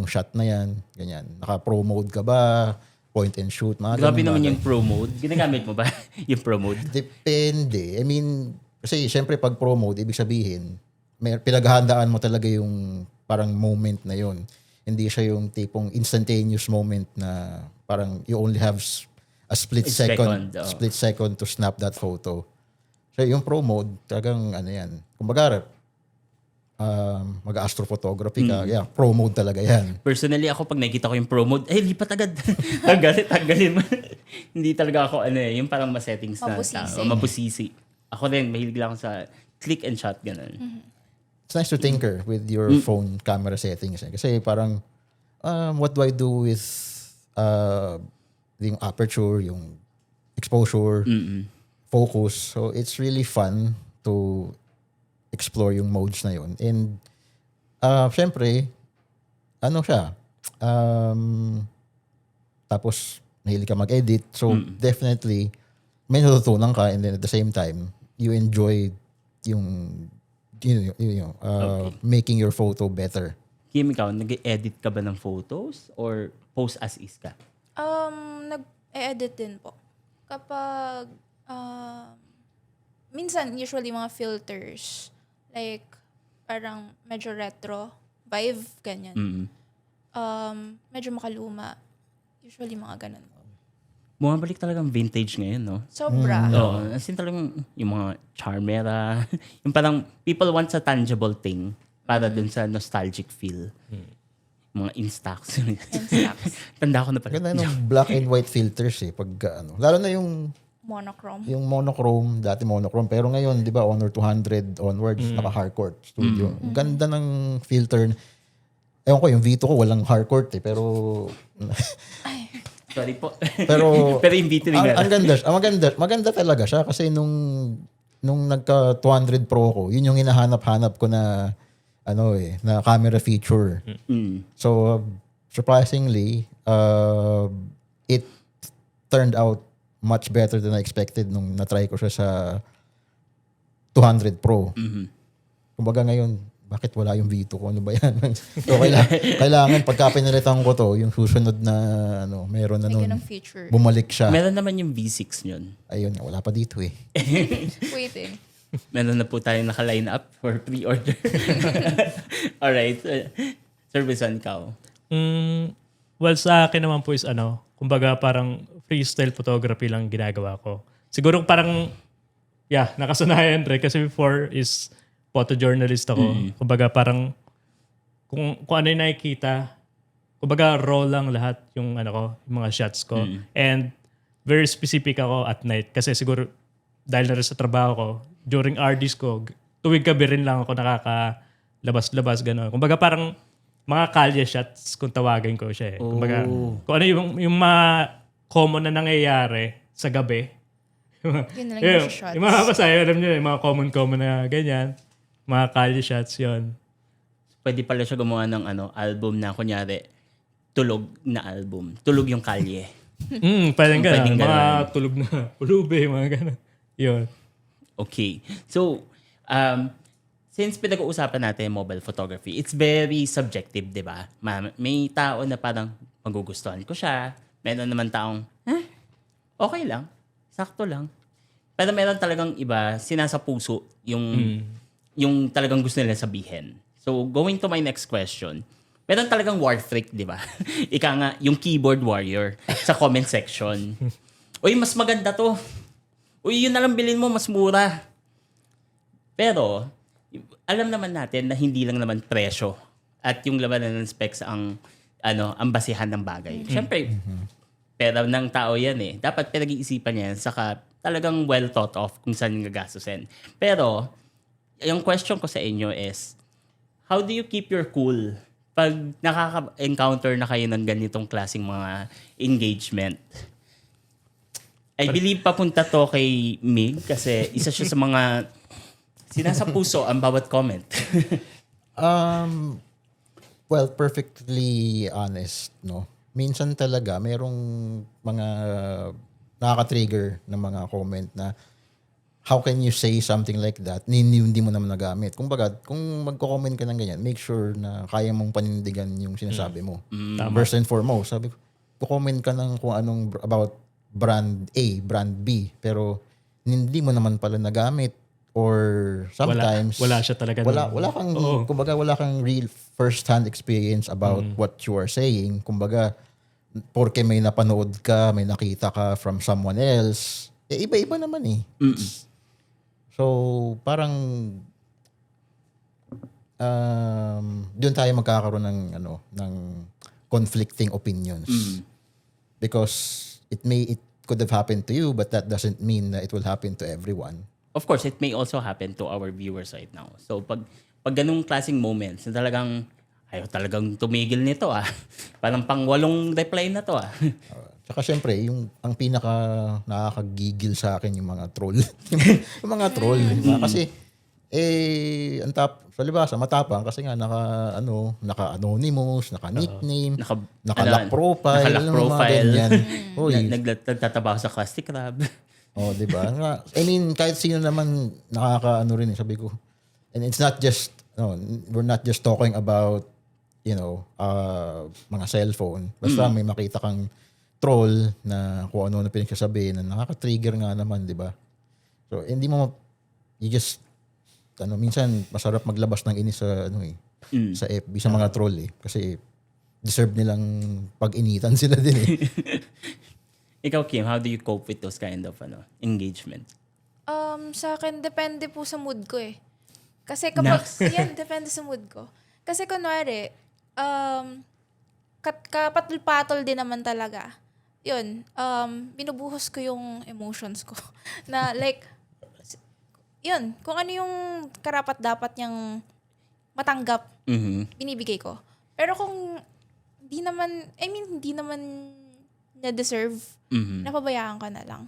shot na yan? Ganyan. Naka-pro mode ka ba? Point and shoot? Grabe naman yung pro mode. Ginagamit mo ba yung pro mode? Depende. I mean, kasi syempre pag pro mode, ibig sabihin, pinaghahandaan mo talaga yung parang moment na yun. Hindi siya yung tipong instantaneous moment na parang you only have a split second to snap that photo. So yung pro mode, talagang yan. Kumbaga, mag-astrophotography ka, pro mode talaga yan. Personally, ako pag nakikita ko yung pro mode, lipat agad. Tanggalin mo. Hindi talaga ako, yung parang ma-settings na. Mabusisi. Ako din, mahilig lang ako sa click and shot, ganun. It's nice to tinker with your phone camera settings. Kasi parang, what do I do with yung aperture, yung exposure, focus. So, it's really fun to explore yung modes na yun. And, syempre, tapos, mahilig ka mag-edit. So, definitely, may natutunan ka and then at the same time, you enjoy making your photo better. Kim, ikaw, nag-edit ka ba ng photos or post as is ka? Nag-edit din po. Kapag, minsan, usually mga filters, like, parang medyo retro, vibe, ganyan. Medyo makaluma. Usually mga ganun. Bumabalik talagang vintage ngayon, no? Sobra. As in talagang yung mga charmera. Yung parang people want a tangible thing para dun sa nostalgic feel. Mga Instax. Tanda ko na pala. Ganda ng black and white filters Pag lalo na yung Monochrome. yung monochrome, dati monochrome. Pero ngayon, di ba, Honor 200 onwards, naka-hardcourt studio. Ganda ng filter. Ewan ko, yung Vito ko, walang hardcourt pero... Sorry po. pero yung Vito rin maganda talaga siya kasi nung nagka 200 Pro ko, yun yung hinahanap-hanap ko na na camera feature. So, surprisingly, it turned out much better than I expected nung na-try ko siya sa 200 Pro. Kumbaga ngayon, bakit wala yung Vito ko? Ano ba yan? So, kailangan pagka pinalitan ko to, yung susunod na meron na nun. Feature. Bumalik siya. Meron naman yung V6 yun. Ayun, wala pa dito Waiting. Meron na po tayong naka-line up for pre-order. Alright. Sir Bison, ikaw? Well, sa akin naman po is kumbaga parang freestyle photography lang ginagawa ko. siguro parang, nakasanayan rin. Kasi before is photojournalist ako. Kumbaga parang, kung ano yung nakikita, kumbaga raw lang lahat yung yung mga shots ko. And very specific ako at night. Kasi siguro, dahil na rin sa trabaho ko, during RDs ko, tuwing gabi rin lang ako nakakalabas-labas, gano'n. Kumbaga parang mga kalye shots kung tawagin ko siya. Kumbaga, kung ano yung mga common na nangyayari sa gabi. Yun na lang yung shots. Yung mga pasayo, alam nyo, yung mga common na ganyan. Mga kalye shots, yun. Pwede pala siya gumawa ng album na kunyari, tulog na album. Tulog yung kalye. Pwedeng gano'n. Pwedeng Mga gano'n. tulog na pulube, mga gano'n. Yun. Okay. So, since pinag-uusapan natin mobile photography, it's very subjective, di ba? May tao na parang magugustuhan ko siya. Meron naman taong, okay lang. Sakto lang. Pero meron talagang iba, sinasa puso yung talagang gusto nila sabihin. So, going to my next question. Meron talagang war freak, di ba? Ika nga, yung keyboard warrior sa comment section. Uy, mas maganda to. Uy, yun na lang bilhin mo, mas mura. Pero, alam naman natin na hindi lang naman presyo at yung labanan ng specs ang basihan ng bagay. Siyempre, pera ng tao yan eh. Dapat pinag-iisipan niya yan, saka talagang well thought of kung saan yung gagastusin. Pero, yung question ko sa inyo is, how do you keep your cool pag nakaka-encounter na kayo ng ganitong klaseng mga engagement? I believe papunta to kay Mig kasi isa siya sa mga sinasa puso ang bawat comment. Well, perfectly honest, no? Minsan talaga, merong mga nakaka-trigger na mga comment na how can you say something like that? Hindi mo naman nagamit. Kumbaga, kung magko-comment ka ng ganyan, make sure na kaya mong panindigan yung sinasabi mo. First and foremost, sabi ko, comment ka ng kung anong about brand A, brand B, pero hindi mo naman pala nagamit or sometimes Wala siya talaga. wala kang kumbaga wala kang real first-hand experience about what you are saying. Kumbaga, porke may napanood ka, may nakita ka from someone else, iba-iba naman eh. So, parang doon tayo magkakaroon ng conflicting opinions. Because it could have happened to you, but that doesn't mean that it will happen to everyone. Of course, it may also happen to our viewers right now. So, pag ganung klaseng moments na talagang, ayaw talagang tumigil nito Parang pang-walong reply na to Tsaka syempre, ang pinaka nakakagigil sa akin yung mga troll. yung mga troll. Diba? Kasi, sa libasa, matapang kasi nga naka-anonymous, naka-nickname, naka-lock profile. Naka-lock profile. Nagtatabaho sa Krusty Krab. Di ba? I mean, kahit sino naman nakaka-ano rin sabi ko. And it's not just, we're not just talking about, mga cellphone. Basta may makita kang troll na kung ano na pinagsasabi na nakaka-trigger nga naman, di ba? So, hindi mo, minsan masarap maglabas ng inis sa, sa FB, sa mga troll Kasi deserve nilang pag-initan sila din Ikaw, Kim, how do you cope with those kind of engagement? Sa akin, depende po sa mood ko Kasi kapag, depende sa mood ko. Kasi kunwari, kapatol-patol din naman talaga. Yun, binubuhos ko yung emotions ko. Na like, yun, kung ano yung karapat-dapat niyang matanggap, binibigay ko. Pero kung hindi naman na-deserve, napabayaan ka na lang.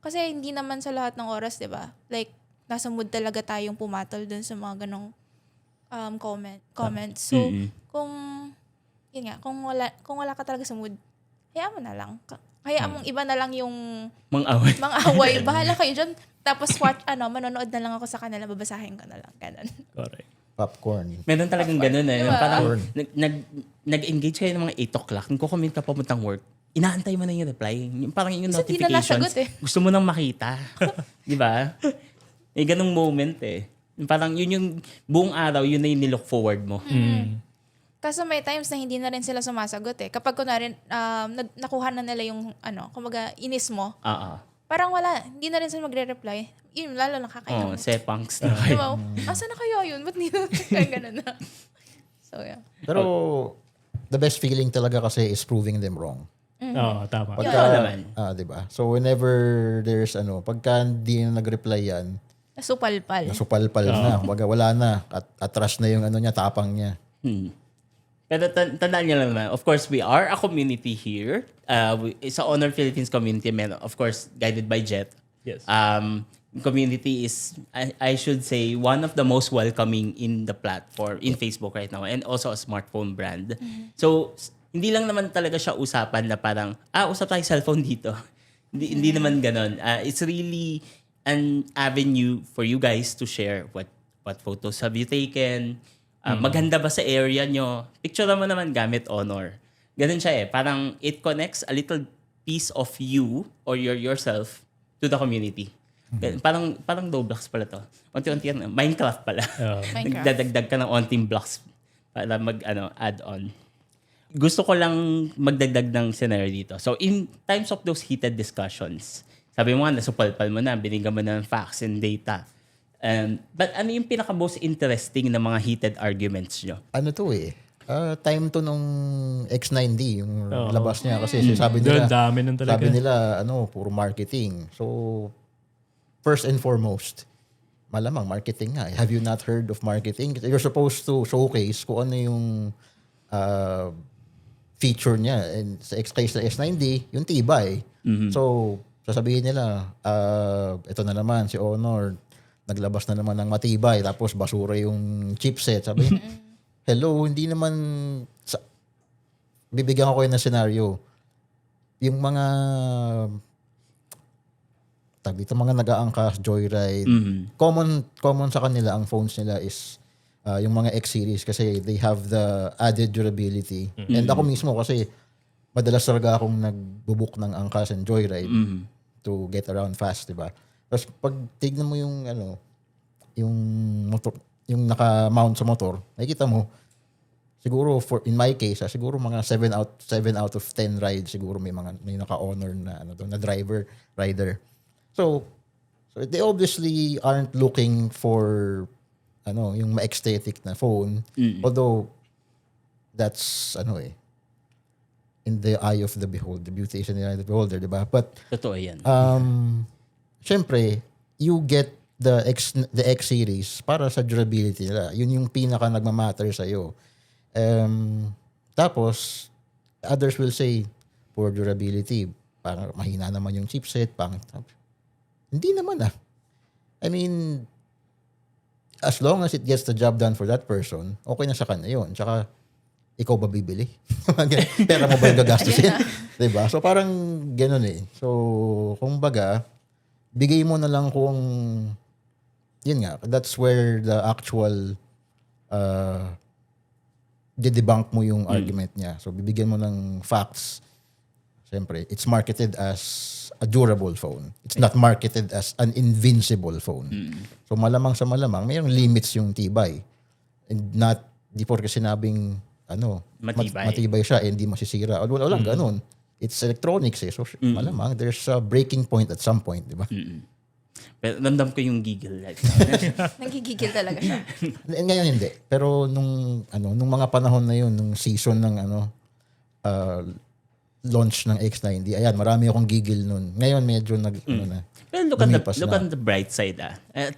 Kasi hindi naman sa lahat ng oras, di ba? Like, nasa mood talaga tayong pumatol dun sa mga ganong comments. So, kung wala ka talaga sa mood, hayaan mo na lang. Hayaan mong iba na lang yung mang-away. Bahala kayo dyan. Tapos manonood na lang ako sa kanila, babasahin ko na lang. Ganun. Correct. Popcorn. Meron talagang ganun Diba? Parang nag-engage kayo ng mga 8 o'clock. Kung comment ka papuntang work, inaantay mo na yung reply. Parang yung Kasi di na notifications. nasagot Gusto mo nang makita. Di ba? May ganung moment Parang yun yung buong araw, yun na yung nilook forward mo. Kaso may times na hindi na rin sila sumasagot Kapag kunwari, nakuha na nila yung, kumbaga, inis mo, parang wala, hindi na rin sila magre-reply. Yun, lalo nakakaiyak. Sepangs na Di kayo. ba? Asa na kayo yun? Ba't hindi na kaya ganun na? So, yeah. Pero the best feeling talaga kasi is proving them wrong. Oo, tama. Yun naman. Di ba? So whenever there's pagka hindi na nag-reply yan, Nasupalpal. nasupalpal na, wala na, at atras na yung niya, tapang niya. Pero tandaan niyo lang naman, of course, we are a community here. Sa Honor Philippines community, of course, guided by Jet. Yes. Community is, I should say, one of the most welcoming in the platform, in Facebook right now, and also a smartphone brand. So, hindi lang naman talaga siya usapan na parang, usap tayo cellphone dito. Hindi naman ganon. It's really an avenue for you guys to share what photos have you taken, maganda ba sa area nyo, picture mo naman gamit Honor. Ganon siya parang it connects a little piece of you or yourself to the community. Parang Roblox pala to. Unti-unti yan, Minecraft pala. Minecraft. Nagdadagdag ka ng onting blocks para add on. Gusto ko lang magdagdag ng scenario dito. So, in times of those heated discussions, sabi mo nga, nasupalpal mo na, binigyan mo na ng facts and data. But ano yung pinaka-most interesting na mga heated arguments nyo? Time to nung X9D, yung labas niya. Kasi sabi Doon, nila, dami nun talaga. sabi nila, puro marketing. So, first and foremost, malamang marketing nga. Have you not heard of marketing? You're supposed to showcase kung ano yung feature niya. And sa case sa S9D, yung tibay. So, sasabihin nila, ito na naman, si Honor, naglabas na naman ng matibay, tapos basura yung chipset. Sabi, hello, hindi naman, bibigyan ko kayo ng scenario. Yung mga, mga nag-aangkas, Joyride, common sa kanila, ang phones nila is yung mga X series kasi they have the added durability. And ako mismo kasi madalas talaga akong nagbubook ng angkas and Joyride to get around fast, di ba? Tapos pag tignan mo yung yung motor, yung naka-mount sa motor, nakikita mo siguro in my case, siguro mga 7 out of 10 rides siguro may naka-honor na na rider. So they obviously aren't looking for yung ma-aesthetic na phone. Although that's in the eye of the beholder, the beauty is in the eye of the beholder, di ba? But Totoo yan. syempre, you get the X series para sa durability nila. Yun yung pinaka nagmamatter sa iyo. Tapos others will say for durability, parang mahina naman yung chipset, hindi naman I mean, as long as it gets the job done for that person, okay na sa kanya yun. Tsaka, ikaw ba bibili? Pera mo ba yung gagastusin? Diba? So, parang ganun So, kung baga, bigay mo na lang kung, yun nga, that's where the actual, debunk mo yung argument niya. So, bibigyan mo ng facts. Siyempre, it's marketed as a durable phone. It's not marketed as an invincible phone. So malamang sa malamang, mayroong limits yung tibay. And not, di porke sinabing, matibay siya, hindi masisira. Walang ganun. It's electronics So malamang, there's a breaking point at some point, di ba? Pero ramdam ko yung giggle. Nagigigil talaga siya. Ngayon hindi. Pero nung mga panahon na yun, nung season ng launch ng X90, ayan, marami akong gigil nun. Ngayon medyo na. Pero look on the bright side.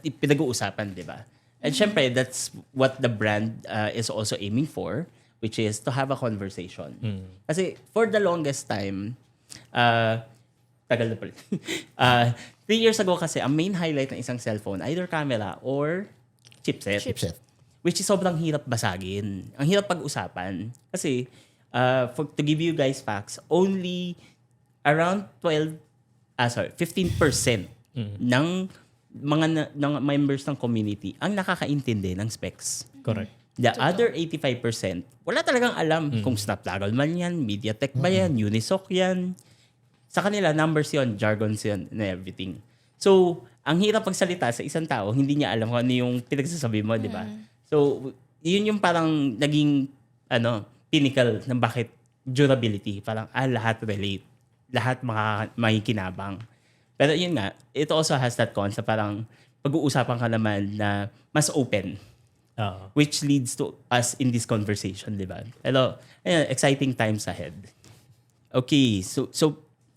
Pinag-uusapan, di ba? And syempre, that's what the brand is also aiming for, which is to have a conversation. Kasi for the longest time, tagal na pala. 3 years ago kasi, ang main highlight ng isang cellphone, either camera or chipset. Which is sobrang hirap basagin. Ang hirap pag-usapan. Kasi, to give you guys facts, only around 15% ng mga ng members ng community ang nakakaintindi ng specs. Correct. The other 85%, wala talagang alam kung Snapdragon man yan, MediaTek ba yan, Unisoc yan. Sa kanila, numbers yon, jargons yon, and everything. So, ang hirap pagsalita sa isang tao, hindi niya alam kung ano yung pinagsasabi mo, di ba? So, yun yung parang naging, pinnacle ng bakit durability. Parang, lahat relate. Lahat makikinabang. Pero yun nga, it also has that concept, parang pag-uusapan ka naman na mas open, Oo. which leads to us in this conversation, di ba? Pero, ayun, exciting times ahead. Okay, so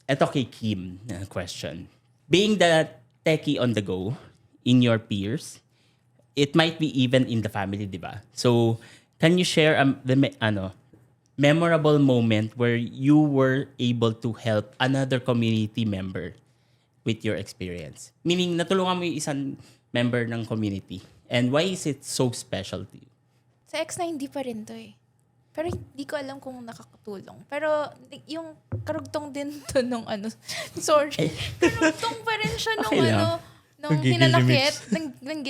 eto kay Kim na question. Being the techie on the go in your peers, it might be even in the family, di ba? So, can you share memorable moment where you were able to help another community member with your experience? Meaning, natulungan mo yung isang member ng community. And why is it so special to you? Sa X9 hindi pa rin to eh. Pero hindi ko alam kung nakakatulong. Pero yung karugtong din to nung sorry. Karugtong pa rin siya nung Okay lang. nung Gigil hinanakit. Nang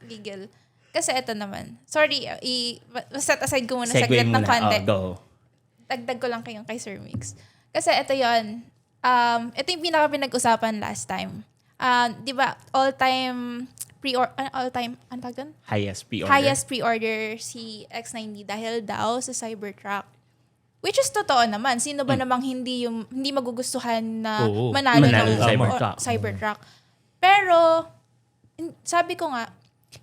gigil. Kasi eto naman. Sorry, set aside ko muna Segue saglit ng muna. konti. Go. Dagdag ko lang kayong kay Sir Mix. Kasi ito yon. Ito yung pinaka-pinag-usapan last time. Di ba, all-time, ano tawag doon? Highest pre-order. Highest pre-order si X90 dahil daw sa Cybertruck. Which is totoo naman. Sino ba namang hindi magugustuhan na Oo. manalo Manalo ng ng Cybertruck. Cybertruck. Pero, sabi ko nga,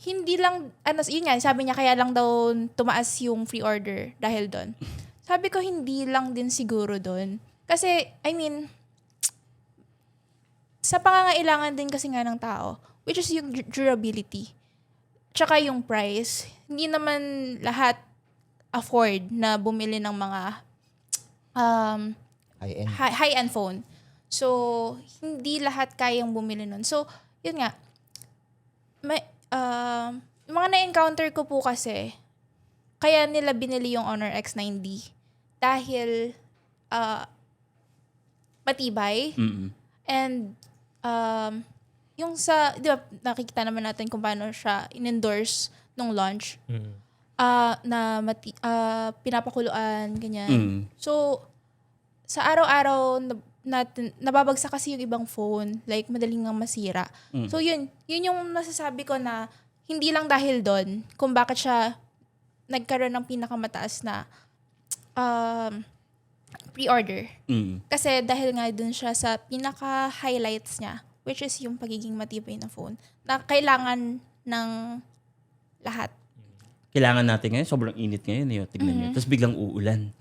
hindi lang, yun nga, sabi niya kaya lang daw tumaas yung free order dahil doon. Sabi ko, hindi lang din siguro doon. Kasi, sa pangangailangan din kasi nga ng tao, which is yung durability. Tsaka yung price. Hindi naman lahat afford na bumili ng mga High-end. high-end phone. So, hindi lahat kayang bumili nun. So, yun nga. Mga na-encounter ko po kasi, kaya nila binili yung Honor X9D dahil matibay. Mm-mm. And yung di ba, nakikita naman natin kung paano siya in-endorse nung launch. Pinapakuluan, ganyan. Mm. So, sa araw-araw, nababagsak kasi yung ibang phone. Like, madaling nga masira. So, yun yung nasasabi ko na hindi lang dahil doon kung bakit siya nagkaroon ng pinakamataas na pre-order. Mm. Kasi dahil nga dun siya sa pinaka-highlights niya, which is yung pagiging matibay na phone, na kailangan ng lahat. Kailangan natin ngayon, sobrang init ngayon. Tignan nyo. Tapos biglang uulan.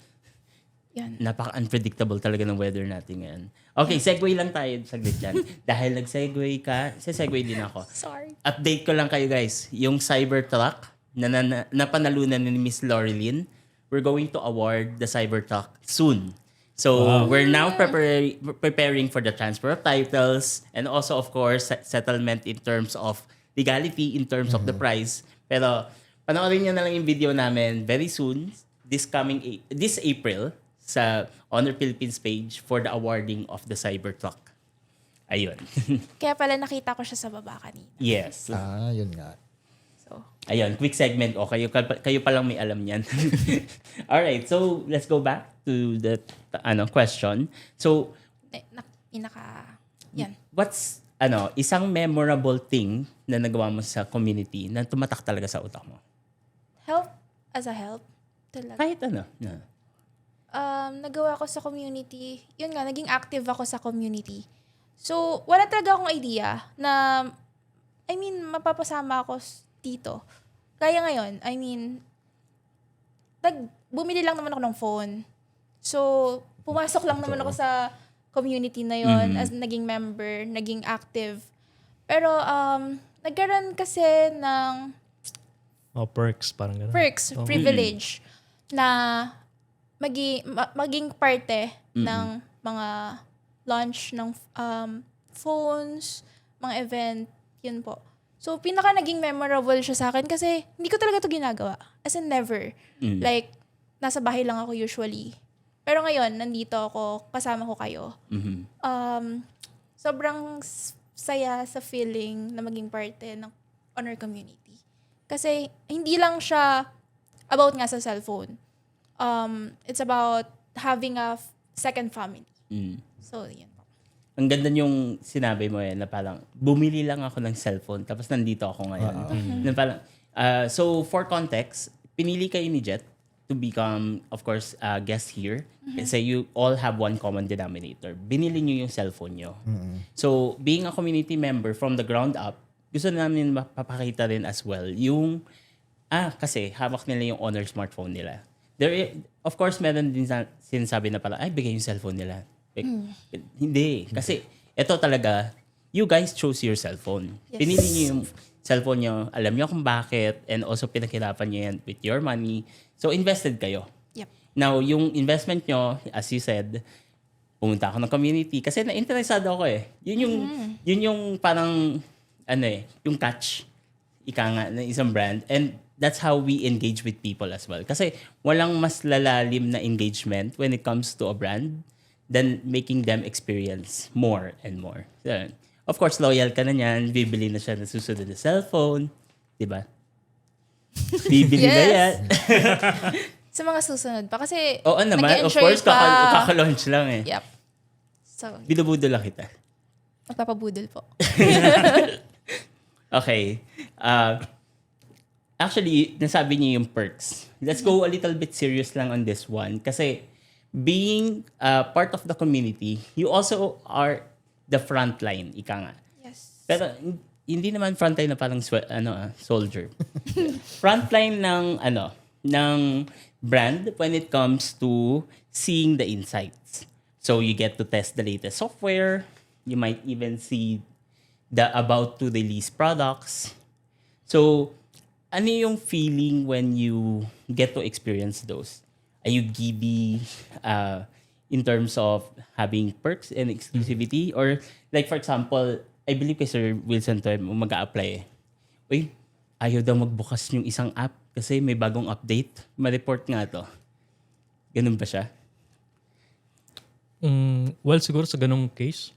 Yan. Napaka-unpredictable talaga ng weather natin ngayon. Okay, segue lang tayo saglit dyan. Dahil nag-segue ka, segue din ako. Sorry. Update ko lang kayo guys. Yung Cybertruck na napanalunan ni Miss Loreline, we're going to award the Cybertruck soon. So, we're now preparing for the transfer of titles and also, of course, settlement in terms of legality, in terms of the price. Pero, panoorin nyo na lang yung video namin very soon, this April, sa Honor Philippines page for the awarding of the Cybertruck. Ayun. Kaya pala nakita ko siya sa baba kanina. Yes. Yun nga. So, Ayun, quick segment. O, kayo pa lang may alam yan. Alright, so let's go back to the question. So, yan. what's isang memorable thing na nagawa mo sa community na tumatak talaga sa utak mo? Help as a help. Talaga. Kahit ano. Nagawa ko sa community, yun nga, naging active ako sa community. So, wala talaga akong idea na, mapapasama ako dito. Kaya ngayon, bumili lang naman ako ng phone. So, pumasok lang naman ako sa community na yon as naging member, naging active. Pero, nagkaroon kasi ng Perks, parang gano'n. perks, privilege, na maging parte ng mga launch ng phones, mga event, yun po. So, pinaka naging memorable siya sa akin kasi hindi ko talaga ito ginagawa. As in, never. Like, nasa bahay lang ako usually. Pero ngayon, nandito ako, kasama ko kayo. Sobrang saya sa feeling na maging parte ng Honor community. Kasi, hindi lang siya about nga sa cellphone. It's about having a second family. So, yun po. Ang ganda yung sinabi mo na parang bumili lang ako ng cellphone tapos nandito ako ngayon. Na parang, so, for context, pinili kayo ni Jet to become, of course, a guest here. Kasi you all have one common denominator. Binili nyo yung cellphone nyo. So, being a community member from the ground up, gusto namin mapapakita rin as well yung, kasi hawak nila yung Honor smartphone nila. Of course, meron din sinasabi na parang, bigay yung cellphone nila. Like, hindi. Kasi, ito talaga, you guys chose your cellphone. Yes. Pinili nyo yung cellphone nyo, alam nyo kung bakit, and also pinaghirapan nyo yan with your money. So, invested kayo. Yep. Now, yung investment nyo, as you said, pumunta ako ng community kasi na-interesado ako eh. Yun yung parang, yung catch, ika nga, ng isang brand. And that's how we engage with people as well. Kasi walang mas lalalim na engagement when it comes to a brand than making them experience more and more. So, of course, loyal ka na niyan. Bibili na siya ng susunod na cellphone. Diba? Bibili na yan. Sa mga susunod pa. Kasi Oo naman. Of nag-enjoy course, pa. kaka-launch lang eh. Yep. So, Binubudo lang kita. magpapabudol po. Okay. Actually, nasabi niyo yung perks. Let's go a little bit serious lang on this one. Kasi being part of the community, you also are the frontline, ika nga. Yes. Pero hindi naman frontline na parang soldier. Frontline ng brand when it comes to seeing the insights. So you get to test the latest software. You might even see the about to release products. So ano yung feeling when you get to experience those? Are you giddy in terms of having perks and exclusivity? Or like for example, I believe kay Sir Wilson to mag-a-apply eh. Uy, ayaw daw magbukas yung isang app kasi may bagong update. Ma-report nga to. Ganun ba siya? Well, siguro sa ganung case,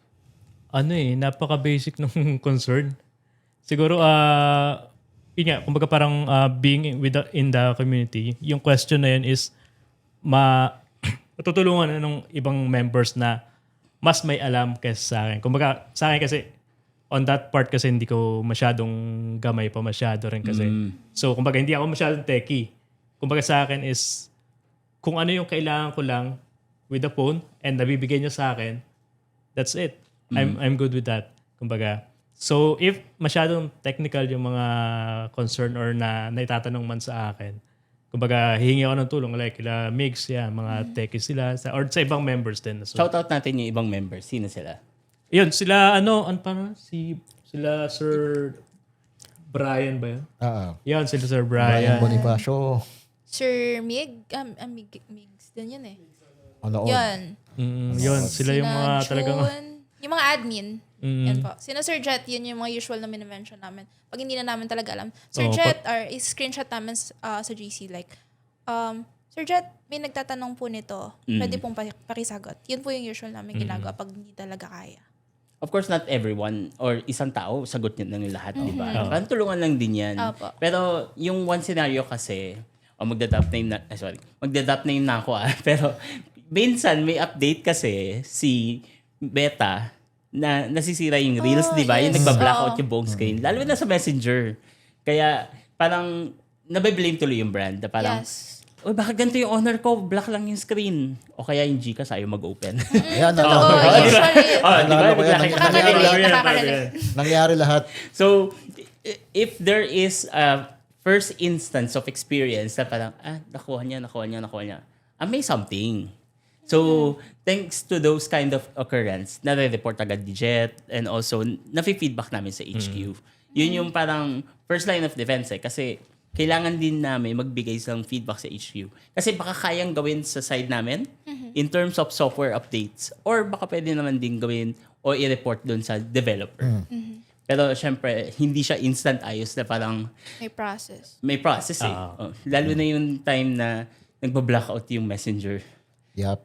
napaka-basic ng concern. Siguro, yun nga, kumbaga parang being in the community, yung question na yun is matutulungan ng ibang members na mas may alam kaysa sa akin. Kumbaga, sa akin kasi, on that part kasi hindi ko masyadong gamay pa masyado rin kasi. So, kumbaga, hindi ako masyadong techie. Kumbaga sa akin is, kung ano yung kailangan ko lang with the phone and nabibigay niya sa akin, that's it. I'm good with that. Kumbaga, so if masyadong technical yung mga concern or na naitatanong man sa akin, kumbaga, hihingi ako ng tulong like kila Migs, mga techies sila, or sa ibang members din. So, Shoutout natin yung ibang members. Sino sila? yun, sila, sila Sir Brian ba yun? Yan, sila Sir Brian Brian. Bonifacio. Sir Migs din yun eh. Ano Yan. Yun, sila yung mga June, talagang... yung mga admin. Yan po. Sina Sir Jet, yun yung mga usual na minimension namin. Pag hindi na namin talaga alam. Sir Jet, or screenshot namin sa GC like, Sir Jet, may nagtatanong po nito. Pwede pong pakisagot. Yun po yung usual namin ginagawa pag hindi talaga kaya. Of course, not everyone or isang tao sagot niya ng lahat, di ba? Parang tulungan lang din yan. Opo. Pero yung one scenario kasi, magda-drop name na ako Pero minsan may update kasi si Beta na nasisira yung Reels, di ba? Yung yes. nagba-blackout yung buong screen. Lalo na sa Messenger. Kaya parang nabiblame tuloy yung brand. Na parang, Yes. uy, baka ganito yung Honor ko, black lang yung screen. O kaya yung Gcash ayaw mag-open. Ayan, Oo, usually. Di ba? Naalala ko yan. Nakaka-relate. Nangyari lahat. So, if there is a first instance of experience na parang, nakuha niya, may something. So, thanks to those kind of occurrence, nare-report agad ni Jet and also nafe-feedback namin sa HQ. Yun yung parang first line of defense kasi kailangan din namin magbigay ng feedback sa HQ. Kasi baka kayang gawin sa side namin in terms of software updates or baka pwede naman din gawin o i-report dun sa developer. Pero syempre, hindi siya instant ayos na parang May process. eh. Lalo na yung time na nagba-blackout yung Messenger. Yup.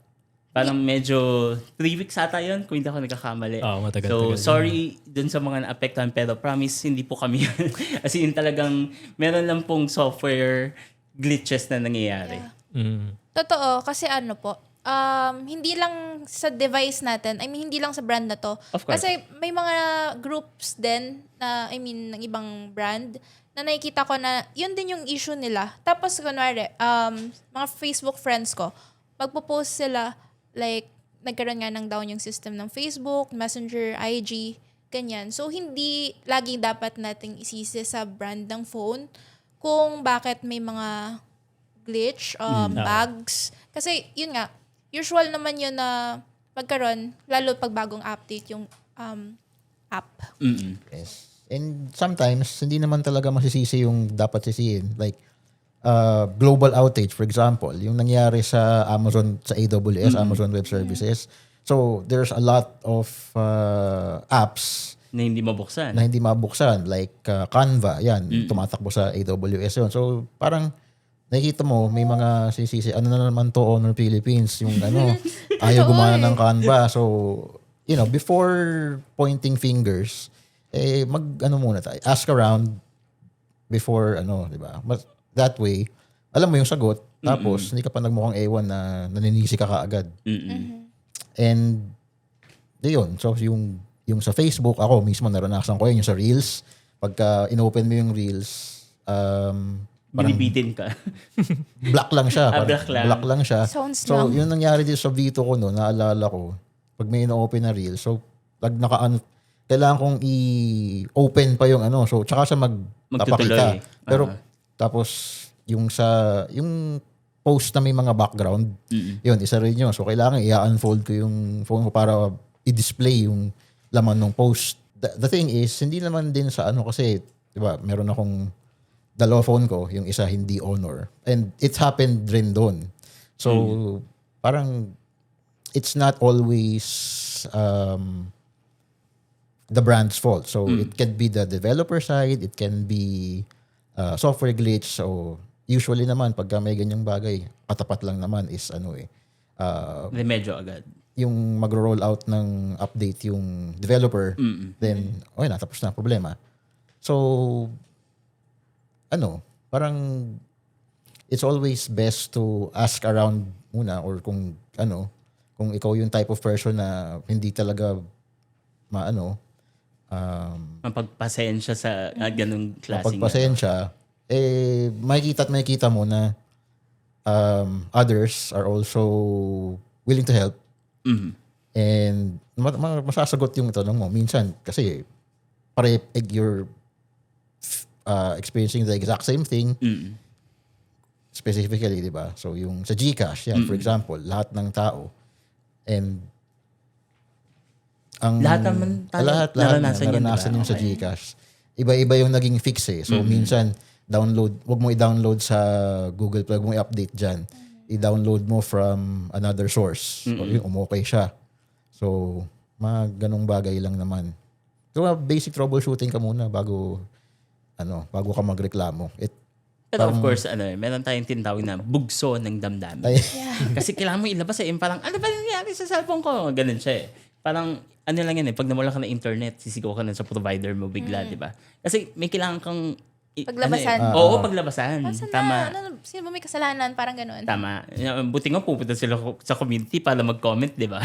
Parang medyo 3 weeks ata yun kung hindi ako nagkakamali. Matagal-tagal. So, sorry dun sa mga naapektuhan pero promise hindi po kami yan. As in talagang meron lang pong software glitches na nangyayari. Yeah. Totoo, kasi hindi lang sa device natin, hindi lang sa brand na to. Of course. Kasi may mga groups din na, ng ibang brand na nakikita ko na yun din yung issue nila. Tapos, kunwari, mga Facebook friends ko, magpo-post sila, like, nagkaroon nga ng down yung system ng Facebook, Messenger, IG, ganyan. So, hindi lagi dapat nating isisi sa brand ng phone kung bakit may mga glitch, bugs. Kasi, yun nga, usual naman yun na magkaroon, lalo pag bagong update yung app. Yes. And sometimes, hindi naman talaga masisisi yung dapat sisihin. Like, global outage, for example, yung nangyari sa Amazon, sa AWS, Amazon Web Services. So, there's a lot of apps Na hindi mabuksan. na hindi mabuksan. Like Canva, yan, tumatakbo sa AWS yun. So, parang nakikita mo, may mga sisisi, ano na naman to, Honor Philippines, yung ayaw gumana ng Canva. So, before pointing fingers, muna tayo, ask around before, di ba? But that way, alam mo yung sagot, tapos hindi ka pa nagmukhang ewan na naninisi ka kaagad. And, yun. So, yung sa Facebook, ako mismo naranasan ko yun, yung sa Reels. Pagka inopen mo yung Reels, Binibitin ka. black lang siya. Black lang. Black lang siya. Sounds So, lang. yun nangyari dito sa Vito ko, naalala ko, pag may ino-open na Reels, so, pag kailangan kong i-open pa yung so, tsaka siya magpapakita. Magtutuloy. Pero, tapos, yung post na may mga background, yun, isa rin yun. So, kailangan i-unfold ko yung phone ko para i-display yung laman ng post. The thing is, hindi naman din sa kasi, di ba, meron akong dalawa phone ko, yung isa hindi Honor. And it happened rin doon. So, parang, it's not always the brand's fault. So, it can be the developer side, it can be software glitch. So, usually naman, pagka may ganyang bagay, katapat lang naman is Remedyo agad. yung magro-roll out ng update yung developer, then, natapos na problema. So, parang it's always best to ask around muna or kung ikaw yung type of person na hindi talaga Mapagpasensya sa ganung klaseng. mapagpasensya, makikita mo na others are also willing to help. And masasagot yung tanong mo. Minsan, kasi you're experiencing the exact same thing. Specifically, di ba? So, yung sa GCash, yan, for example, lahat ng tao. And Lahat naman tayo naranasan yung sa GCash. Iba-iba yung naging fix eh. So, minsan, wag mo i-download sa Google Play, wag mo i-update dyan. I-download mo from another source. So, yun, umokay siya. So, mga ganong bagay lang naman. So, basic troubleshooting ka muna bago ka magreklamo. Pero of course, meron tayong tinatawag na bugso ng damdamin. Kasi kailangan mo ilabas parang, ano ba nangyari sa cellphone ko? Ganun siya Parang, lang yan pag namula ka ng internet, sisigaw ka na sa provider mo bigla, di ba? Kasi may kailangan kang Paglabasan. Oo, paglabasan. Tama. Tama. Sino ba may kasalanan? Parang ganun. Tama. Buti nga pupunta sila sa community para mag-comment, di ba?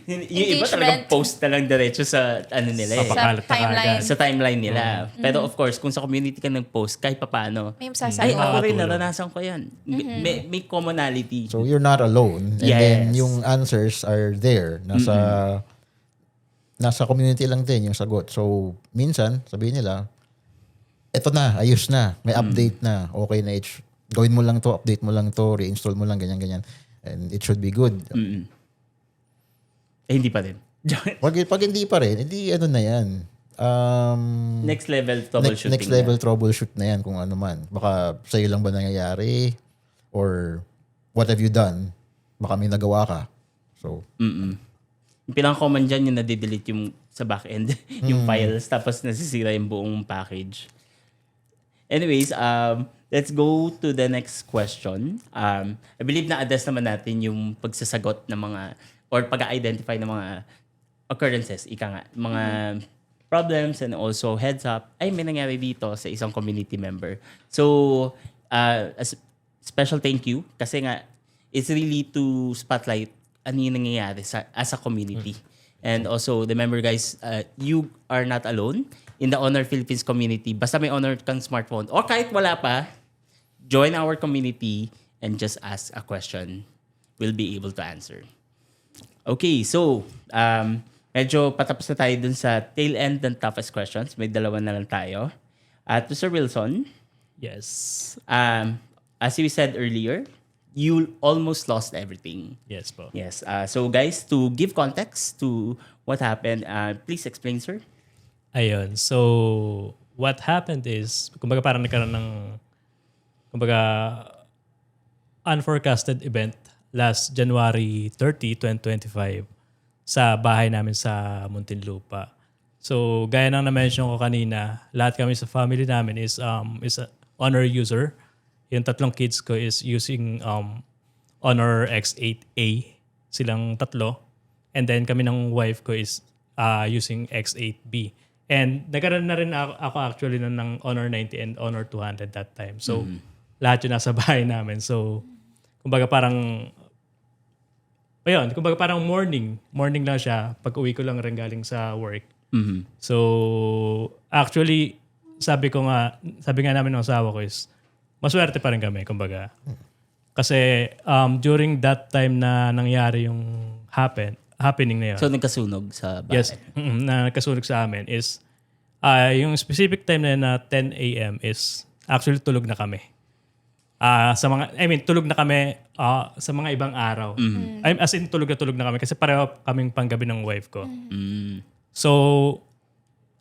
Yung iba talagang post na lang diretso sa nila Sa timeline. Sa timeline nila. Pero of course, kung sa community ka nag-post, kahit papaano. May masasabi. Ako rin, naranasan ko yan. May commonality. So, you're not alone. And then, yung answers are there. Nasa community lang din yung sagot. So, minsan, sabihin nila, eto na, ayos na, may update na, okay na, gawin mo lang to, update mo lang to, reinstall mo lang, ganyan. And it should be good. Hindi pa rin. Pag hindi pa rin, hindi na yan. Next level troubleshooting. Next level troubleshoot na yan kung ano man. Baka sa'yo lang ba nangyayari? Or what have you done? Baka may nagawa ka. So, Yung pinaka-common dyan yung nade-delete yung sa back-end, yung files, tapos nasisira yung buong package. Anyways, let's go to the next question. I believe na-address naman natin yung pagsasagot ng mga, or pag-identify ng mga occurrences, mga problems and also heads up, ay may nangyari dito sa isang community member. So, as special thank you kasi nga, it's really to spotlight ano yung nangyayari as a community. And also, remember guys, you are not alone. in the Honor Philippines community, basta may Honor kang smartphone, or kahit wala pa, join our community and just ask a question. We'll be able to answer. Okay, so, medyo patapos na tayo dun sa tail end ng toughest questions. May dalawa na lang tayo. At Mr. Wilson, Yes. as we said earlier, you almost lost everything. Yes po. Yes. So guys, to give context to what happened, please explain, sir. Ayun. So, what happened is, kumbaga parang nagkaroon ng, kumbaga, unforecasted event last January 30, 2025 sa bahay namin sa Muntinlupa. So, gaya ng na-mention ko kanina, lahat kami sa family namin is a Honor user. Yung 3 kids ko is using Honor X8A. Silang 3. And then kami ng wife ko is using X8B. And nagkaroon na rin ako actually ng Honor 90 and Honor 200 that time. So, lahat yun nasa bahay namin. So, kumbaga parang morning lang siya. Pag uwi ko lang rin galing sa work. So, actually, sabi nga namin ng asawa ko is, maswerte pa rin kami, kumbaga. Kasi during that time na nangyari yung happening na yun. So nagkasunog sa bahay. Yes, na nagkasunog sa amin is, yung specific time na yun na 10 a.m. is, actually tulog na kami. Tulog na kami sa mga ibang araw. As in, tulog na kami kasi pareho kaming panggabi ng wife ko. So,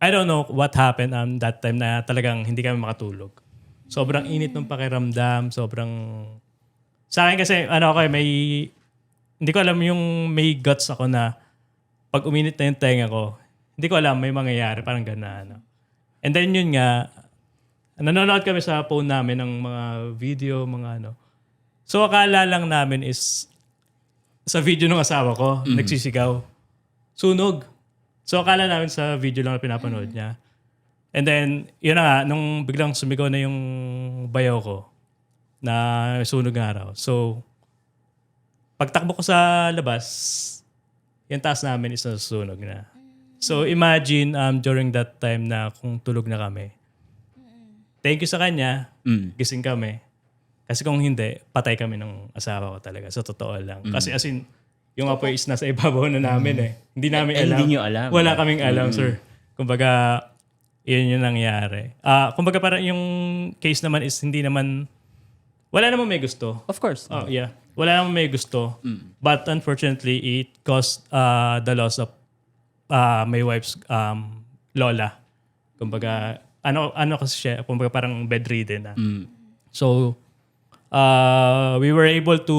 I don't know what happened that time na talagang hindi kami makatulog. Sobrang init ng pakiramdam, sa akin kasi, hindi ko alam yung may guts ako na pag uminit na yung tenga ko, hindi ko alam may mangyayari, parang gano'n. And then yun nga, nanonood kami sa phone namin ng mga video, So akala lang namin is, sa video ng asawa ko, nagsisigaw, sunog. So akala namin sa video lang na pinapanood niya. And then, yun na nga, nung biglang sumigaw na yung bayaw ko, na sunog nga raw. So, pagtakbo ko sa labas, yung taas namin is nasusunog na. So, imagine during that time na kung tulog na kami, thank you sa kanya, gising kami. Kasi kung hindi, patay kami ng asawa ko talaga. Sa totoo lang. Kasi as in, yung apoy is nasa ibabaw na namin eh. Hindi namin alam. Hindi nyo alam. Wala kaming alam, sir. Kumbaga, yun yung nangyari. Kumbaga parang yung case naman is hindi naman, wala naman may gusto. Of course. Oh, yeah. Wala naman may gusto. But unfortunately, it caused the loss of my wife's lola. Kumbaga, ano kasi siya, kumbaga parang bedridden na. So, we were able to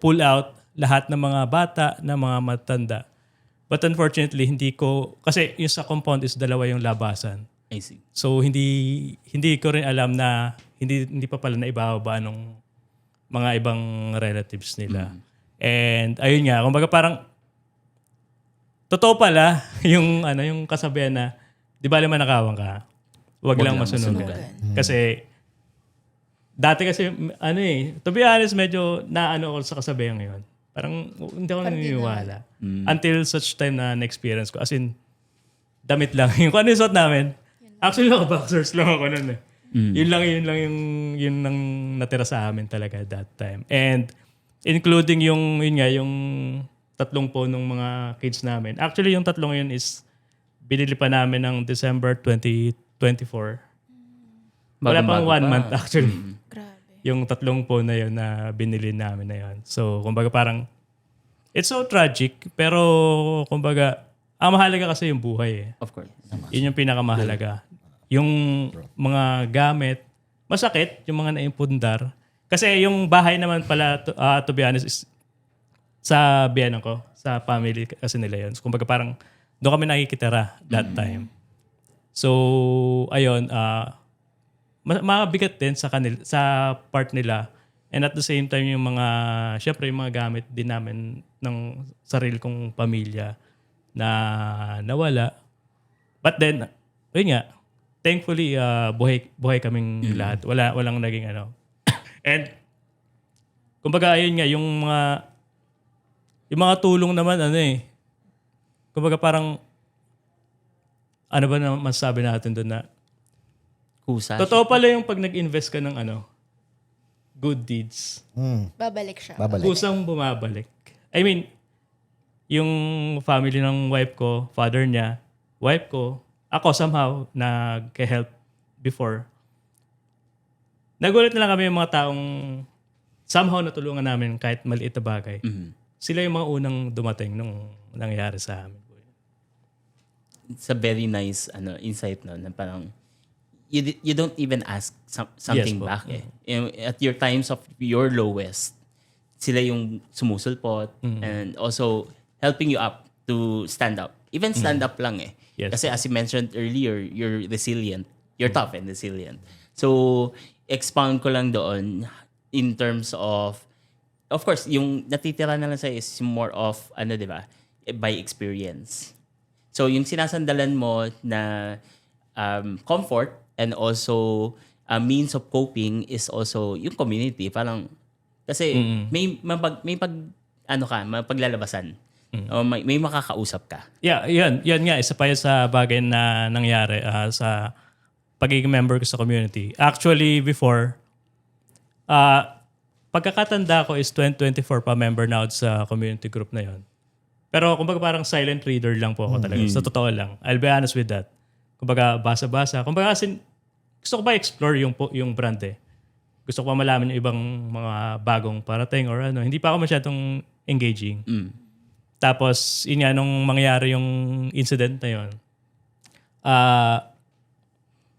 pull out lahat ng mga bata, ng mga matanda. But unfortunately, kasi yung sa compound is 2 yung labasan. I see. So, hindi ko rin alam na hindi pa pala naibababa ng mga ibang relatives nila. And ayun nga, kumbaga parang totoo pala yung kasabihan na di ba naman nakawang ka, wag lang masunugan. Kasi dati kasi to be honest, medyo naano ako sa kasabihan ngayon. Parang hindi ako naniniwala. Until such time na na-experience ko. As in, damit lang. Yung kung ano yung suot namin, actually naka-boxers lang ako nun eh. Yun lang yung natira sa amin talaga that time. And including yung 3 po nung mga kids namin. Actually, yung 3 yun is binili pa namin ng December 2024. Wala pang 1 month actually. Grabe. Yung 3 po na yun na binili namin na yun. So, kumbaga parang, it's so tragic, pero kumbaga, ang mahalaga kasi yung buhay eh. Of course. Yun yung pinakamahalaga. Yung mga gamit, masakit, yung mga naimpundar. Kasi yung bahay naman pala, to be honest, is sa biyanan ko, sa family kasi nila yun. So, kumbaga parang, doon kami nakikitira that time. So, ayun, mabigat din sa kanila, sa part nila. And at the same time, yung syempre yung mga gamit din namin ng sarili kong pamilya na nawala. But then, yun nga, thankfully, buhay kaming lahat. Walang naging And, kumbaga, ayun nga, yung mga tulong naman, kumbaga parang, ano ba na masasabi natin doon na Kusa. totoo pala yung pag nag-invest ka ng good deeds. Babalik siya. Babalik. Kusang bumabalik. I mean, yung family ng wife ko, father niya, wife ko, ako somehow nag-help before. Nagulat na lang kami yung mga taong somehow natulungan namin kahit maliit na bagay. Sila yung mga unang dumating nung nangyari sa amin. It's a very nice insight no na parang you don't even ask something Yes, po. back eh. At your times of your lowest, sila yung sumusulpot and also helping you up to stand up. Even stand up lang eh. Yes. Kasi as you mentioned earlier, you're resilient. You're tough and resilient. So, expound ko lang doon in terms of course, yung natitira na lang sa'yo is more of, di ba, by experience. So, yung sinasandalan mo na comfort and also means of coping is also yung community. Parang, kasi may mapaglalabasan. O may makakausap ka. Yeah, yan nga. Isa pa yan sa bagay na nangyari sa pagiging member ko sa community. Actually, before, pagkakatanda ko is 2024 pa member na ako sa community group na yon. Pero kumbaga parang silent reader lang po ako talaga. Sa totoo lang. I'll be honest with that. Kumbaga basa-basa. Kumbaga kasi gusto ko ba explore yung brand eh. Gusto ko pa malaman yung ibang mga bagong parating or Hindi pa ako masyadong engaging. Tapos, yun nga, nung mangyari yung incident na yun,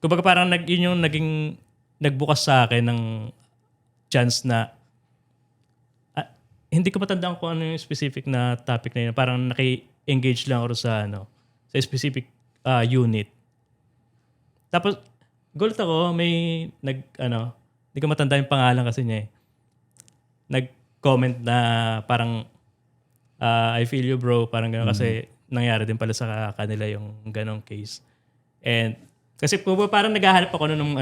kumbaga parang yun yung naging nagbukas sa akin ng chance na hindi ko matandaan kung ano yung specific na topic na yun. Parang naki-engage lang ako sa specific unit. Tapos, gulat ako, may hindi ko matanda yung pangalan kasi niya eh. Nag-comment na parang, I feel you bro, parang gano'n kasi nangyari din pala sa kanila yung ganong case. And kasi parang naghahanap ako nung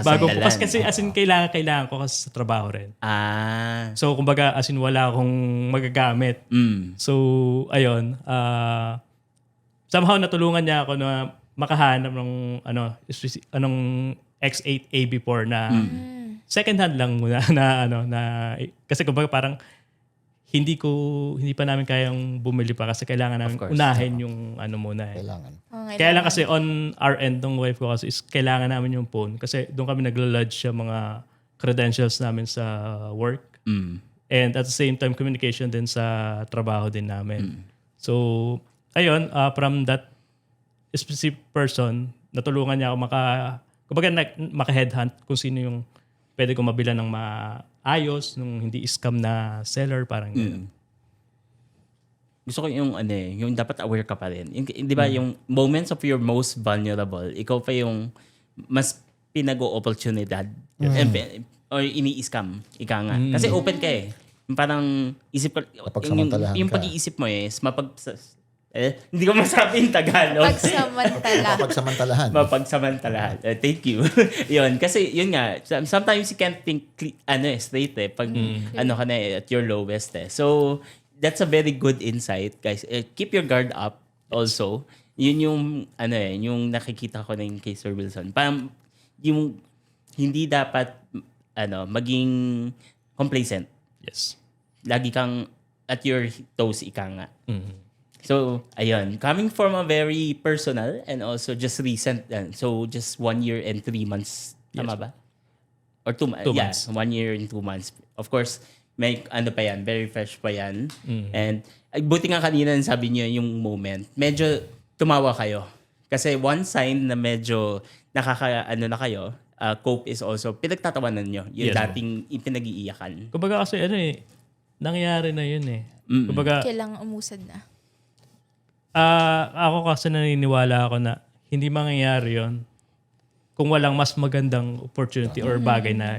bago po. Kasi as in kailangan ko kasi sa trabaho rin. So kumbaga as in wala akong magagamit. So ayun, somehow natulungan niya ako na makahanap ng anong X8 AB4 na second hand lang muna na kasi kumbaga parang hindi pa namin kayang bumili pa kasi kailangan namin unahin yung muna eh. Kailangan. Kaya lang kasi on our end ng wife ko kasi is kailangan namin yung phone kasi doon kami nagla-lodge sa mga credentials namin sa work. And at the same time communication din sa trabaho din namin. So ayun, from that specific person, natulungan niya ako maka-headhunt kung sino yung pwede ko mabila ng maayos, nung hindi scam na seller, parang gano'n. Gusto ko yung yung dapat aware ka pa rin. Di ba yung moments of your most vulnerable, ikaw pa yung mas pinag-o-opportunidad or ini-scam, ika nga. Kasi open ka eh. Parang isip ko, yung pag-iisip mo is hindi ko masabi yung Tagalog. Pagsamantala. Thank you. Yun. Kasi yun nga, sometimes you can't think straight eh. Pag ka na at your lowest eh. So, that's a very good insight, guys. Keep your guard up also. Yun yung, yung nakikita ko na yung kay Sir Wilson. Parang, yung hindi dapat, maging complacent. Yes. Lagi kang at your toes, ika nga. So, ayun. Coming from a very personal and also just recent. So, just 1 year and 3 months. Tama ba? Or 2 months. 2 months. 1 year and 2 months. Of course, may pa yan. Very fresh pa yan. And buti nga kanina sabi niyo yung moment. Medyo tumawa kayo. Kasi one sign na medyo na kayo, cope is also pinagtatawanan nyo. Yung dating pinag-iiyakan. Kumbaga kasi nangyari na yun eh. Kumbaga, Kailangan umusad na. ako kasi naniniwala ako na hindi mangyayari yon kung walang mas magandang opportunity or bagay na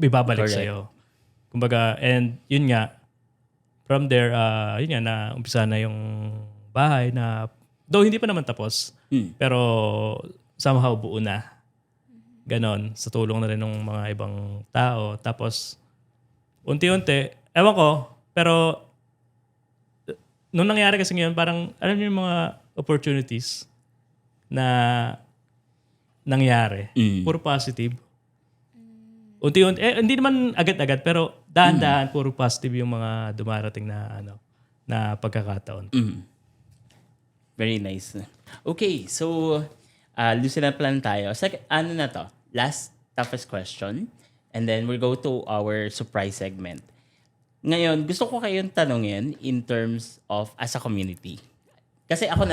ibabalik sa'yo. Kumbaga, and yun nga, from there, yun nga, na umpisa na yung bahay na, though hindi pa naman tapos, pero somehow buo na. Ganon, sa tulong na rin ng mga ibang tao. Tapos, unti-unti, ewan ko, pero nung nangyari kasi ngayon, parang, alam niyo yung mga opportunities na nangyari. Puro positive. Unti-unti, hindi naman agad-agad, pero dahan-dahan puro positive yung mga dumarating na pagkakataon. Very nice. Okay, so loosen up lang tayo. Ano na to? Last toughest question. And then we'll go to our surprise segment. Ngayon, gusto ko kayong tanungin in terms of as a community. Kasi ako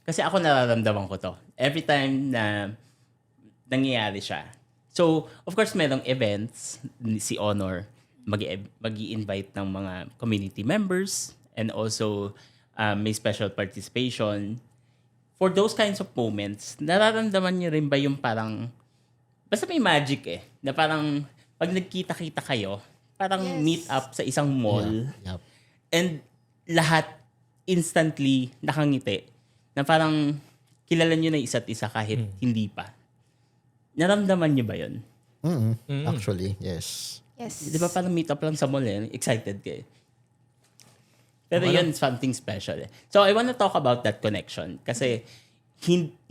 Kasi ako nararamdaman ko to. Every time na nangyayari siya. So, of course, merong events, si Honor, mag-i-invite ng mga community members and also may special participation. For those kinds of moments, nararamdaman niyo rin ba yung parang, basta may magic na parang pag nagkita-kita kayo, parang meet up sa isang mall Yep. and lahat instantly nakangiti na parang kilala niyo na isa't isa kahit hindi pa. Naramdaman niyo ba yun? Actually, yes. Yes. Di ba parang meet up lang sa mall excited kayo. Pero yun, something special So, I wanna talk about that connection. Kasi,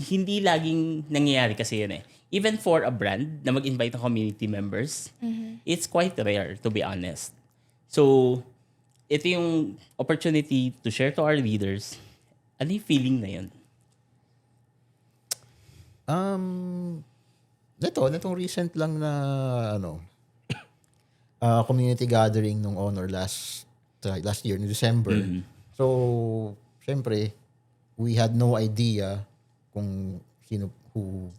hindi laging nangyayari kasi yun Even for a brand na mag-invite ng community members, it's quite rare, to be honest. So, ito yung opportunity to share to our leaders. Ano yung feeling na yun? Itong recent lang na community gathering nung Honor last year, no December. So, syempre, we had no idea kung sino who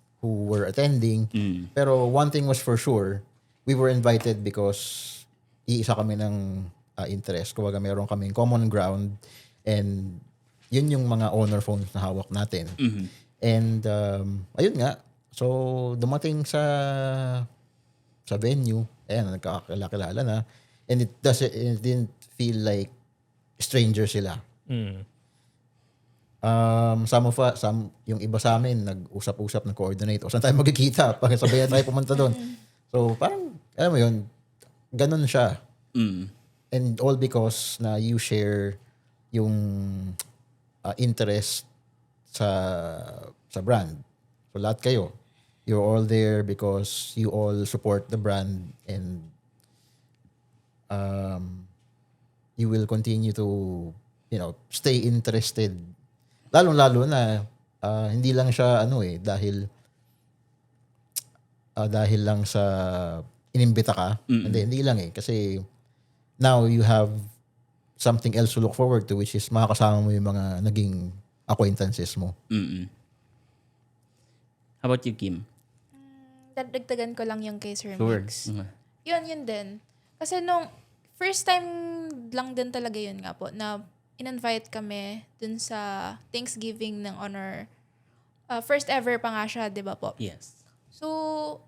were attending. Pero one thing was for sure, we were invited because iisa kami ng interest. Kumbaga meron kaming common ground and yun yung mga Honor phones na hawak natin. And ayun nga, so dumating sa venue, nagkakilala na, and it didn't feel like stranger sila. Yung iba sa amin nag-usap-usap, nag-coordinate o saan tayo magkikita pag sabayan tayo pumunta doon. So parang alam mo yun, ganun siya. And all because na you share yung interest sa brand. So lahat kayo, you're all there because you all support the brand and you will continue to stay interested. Lalo na hindi lang siya dahil lang sa inimbita ka. Hindi lang kasi now you have something else to look forward to, which is makakasama mo yung mga naging acquaintances mo. How about you, Kim? Dadagdagan ko lang yung kay Sir Sure. Mix. Yun din. Kasi nung first time lang din talaga yun nga po, na in-invite kami dun sa Thanksgiving ng Honor. First ever pa nga siya, di ba po? Yes. So,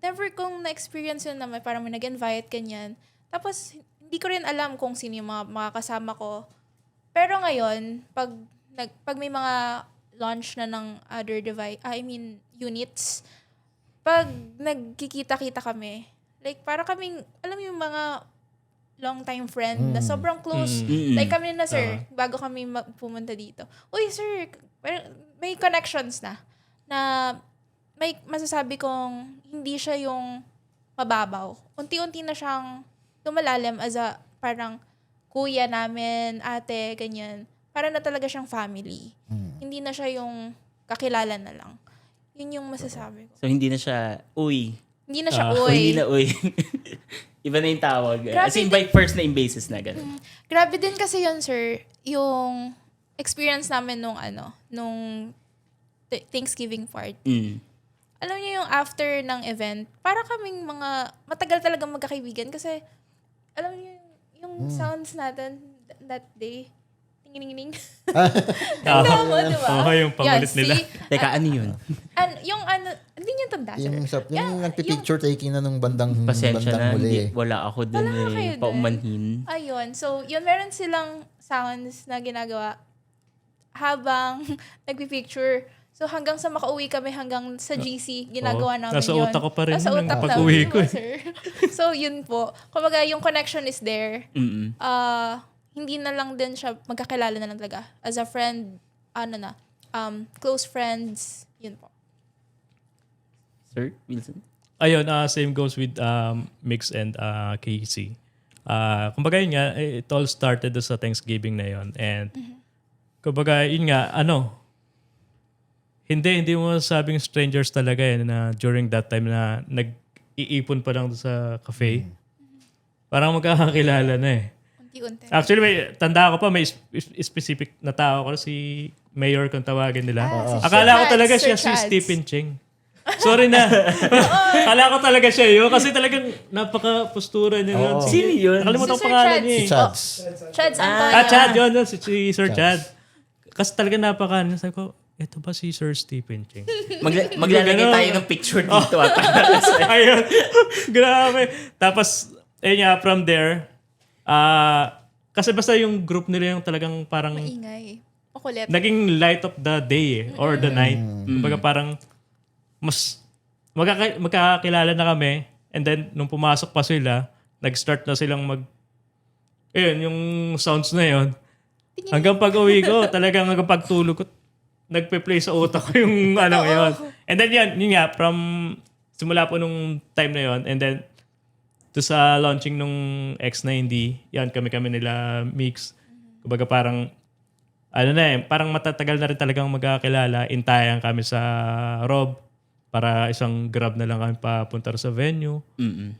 never kong na-experience yun na parang may nag-invite, kanyan. Tapos, hindi ko rin alam kung sino yung mga kasama ko. Pero ngayon, pag may mga launch na ng other units, pag nagkikita-kita kami, like, para kaming, alam yung mga long-time friend na sobrang close. Like kami na, sir, bago kami pumunta dito. Uy, sir, may connections na may masasabi kong hindi siya yung mababaw. Unti-unti na siyang lumalalim as a parang kuya namin, ate, ganyan. Para na talaga siyang family. Hindi na siya yung kakilala na lang. Yun yung masasabi ko. So, hindi na siya, uy. Hindi na siya uy. Hindi na uy. Iba na yung tawag. As in, by first name basis na ganun. Grabe din kasi yun, sir, yung experience namin nung Thanksgiving party. Alam niyo yung after ng event, para kaming matagal talagang magkakaibigan kasi alam niyo yung sounds natin that day. Tingin-tingin. Tanda mo, di ba? Oo, yung pangulit nila. Teka, ano yun? Hindi niyo tanda, sir. Yung nagpipicture taking na nung bandang Pasensya na, huli. wala ako dun kayo dun. paumanhin. Ayun. So, yun, meron silang sounds na ginagawa habang nagpipicture. So, hanggang sa makauwi kami, hanggang sa GC, ginagawa namin nasa yun. utak ko pa rin Nasa yun, utak pag-uwi namin, ko sir. So, yun po. Kumbaga, yung connection is there. Hindi na lang din siya magkakilala na lang talaga. As a friend, close friends, yun po. Sir Wilson? Ayun, same goes with Mix and Casey. Kumbaga yun nga, it all started sa Thanksgiving na yun. And kumbaga yun nga, hindi mo sabing strangers talaga na during that time na nag-iipon pa lang sa cafe. Parang magkakakilala na eh. Unti-unti. Actually, tanda ko pa, may specific na tao ko, si Mayor kung tawagin nila. Akala ko talaga siya si Stephen Cheng. Sorry na. Akala ko talaga siya yun. Kasi talagang napaka-postura niya yun. Sino yun? Nakalimutan Si ko Sir pangalan Chads. niya Si eh. Chads. Chads Antonio. Chad yun. Si Sir Chad. Kasi talaga sabi ko, ito ba si Sir Stephen Cheng? Maglalagay tayo ng picture dito at Ayun. Grabe. Tapos, from there, kasi basta yung group nila yung talagang parang Maingay. Makulit. naging light of the day or the night. Kumbaga parang mas magkakakilala na kami, and then nung pumasok pa sila, nag-start na silang yung sounds na yun. Hanggang pag-uwi ko, talagang hanggang pagtulog ko, nagpe-play sa utak ko yung yun. And then yun nga, from simula po nung time na yun, and then to sa launching nung X90, yan kami nila Mix. Kumbaga parang parang matatagal na rin talagang magkakilala. Intayan kami sa Rob para isang grab na lang kami papunta sa venue.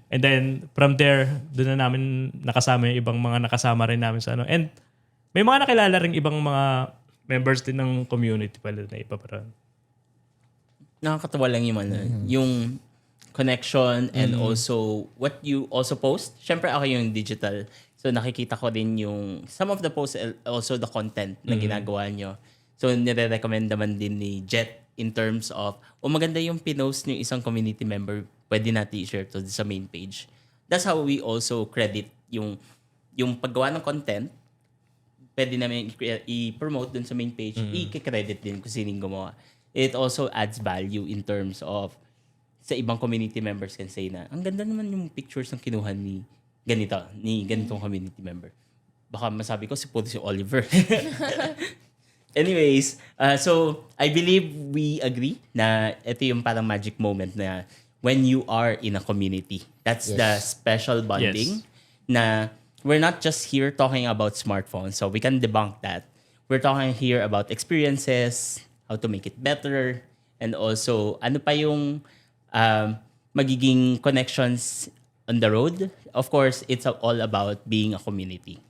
And then from there, doon na namin nakasama yung ibang mga nakasama rin namin sa And may mga nakilala rin ibang mga members din ng community pala na iba pa rin. Nakakatawa lang yung yung connection and also what you also post. Syempre ako yung digital. So nakikita ko din yung some of the posts, also the content na ginagawa nyo. So nire-recommend naman din ni Jet in terms of, maganda yung pinost ng isang community member, pwede natin i-share to sa main page. That's how we also credit yung paggawa ng content. Pwede namin i-promote dun sa main page, i-credit din kung sinong gumawa. It also adds value in terms of sa ibang community members can say na, ang ganda naman yung pictures ng kinuha ni ganitong community member. Baka masabi ko si Oliver. Anyways, so I believe we agree na ito yung parang magic moment na when you are in a community. That's the special bonding na we're not just here talking about smartphones, so we can debunk that. We're talking here about experiences, how to make it better, and also ano pa yung magiging connections on the road. Of course, it's all about being a community.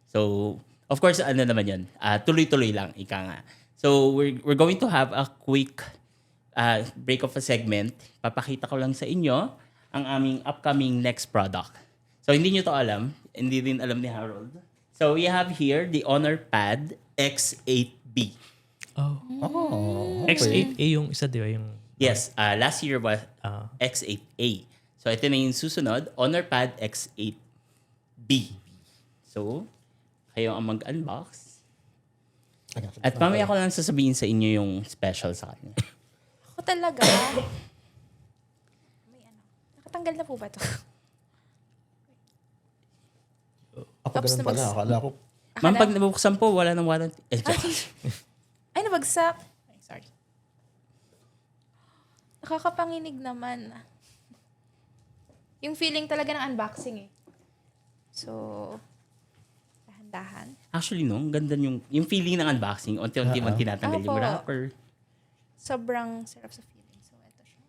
So, of course, naman yun? Tuloy-tuloy lang, ika nga. So, we're going to have a quick break of a segment. Papakita ko lang sa inyo ang aming upcoming next product. So, hindi nyo to alam. Hindi din alam ni Harold. So, we have here the Honor Pad X8B. X8A yung isa, di ba? Yung Yes, last year was X8A. So, ito na yung susunod, Honor Pad X8B. So, kayo ang mag-unbox. At mamaya ko lang sasabihin sa inyo yung special sa kanya. Ako talaga. Nakatanggal na po ba ito? Ganun pala. Akala ko. Ma'am, pag nabuksan po, wala nang warranty. Ay, nabagsak. Ay, sorry. Nakakapanginig naman. Yung feeling talaga ng unboxing eh. So, dahan-dahan. Actually, no, ganda yung feeling ng unboxing. Unti-unti man tinatanggal yung Opo. wrapper. Sobrang sarap sa feeling. So, ito siya.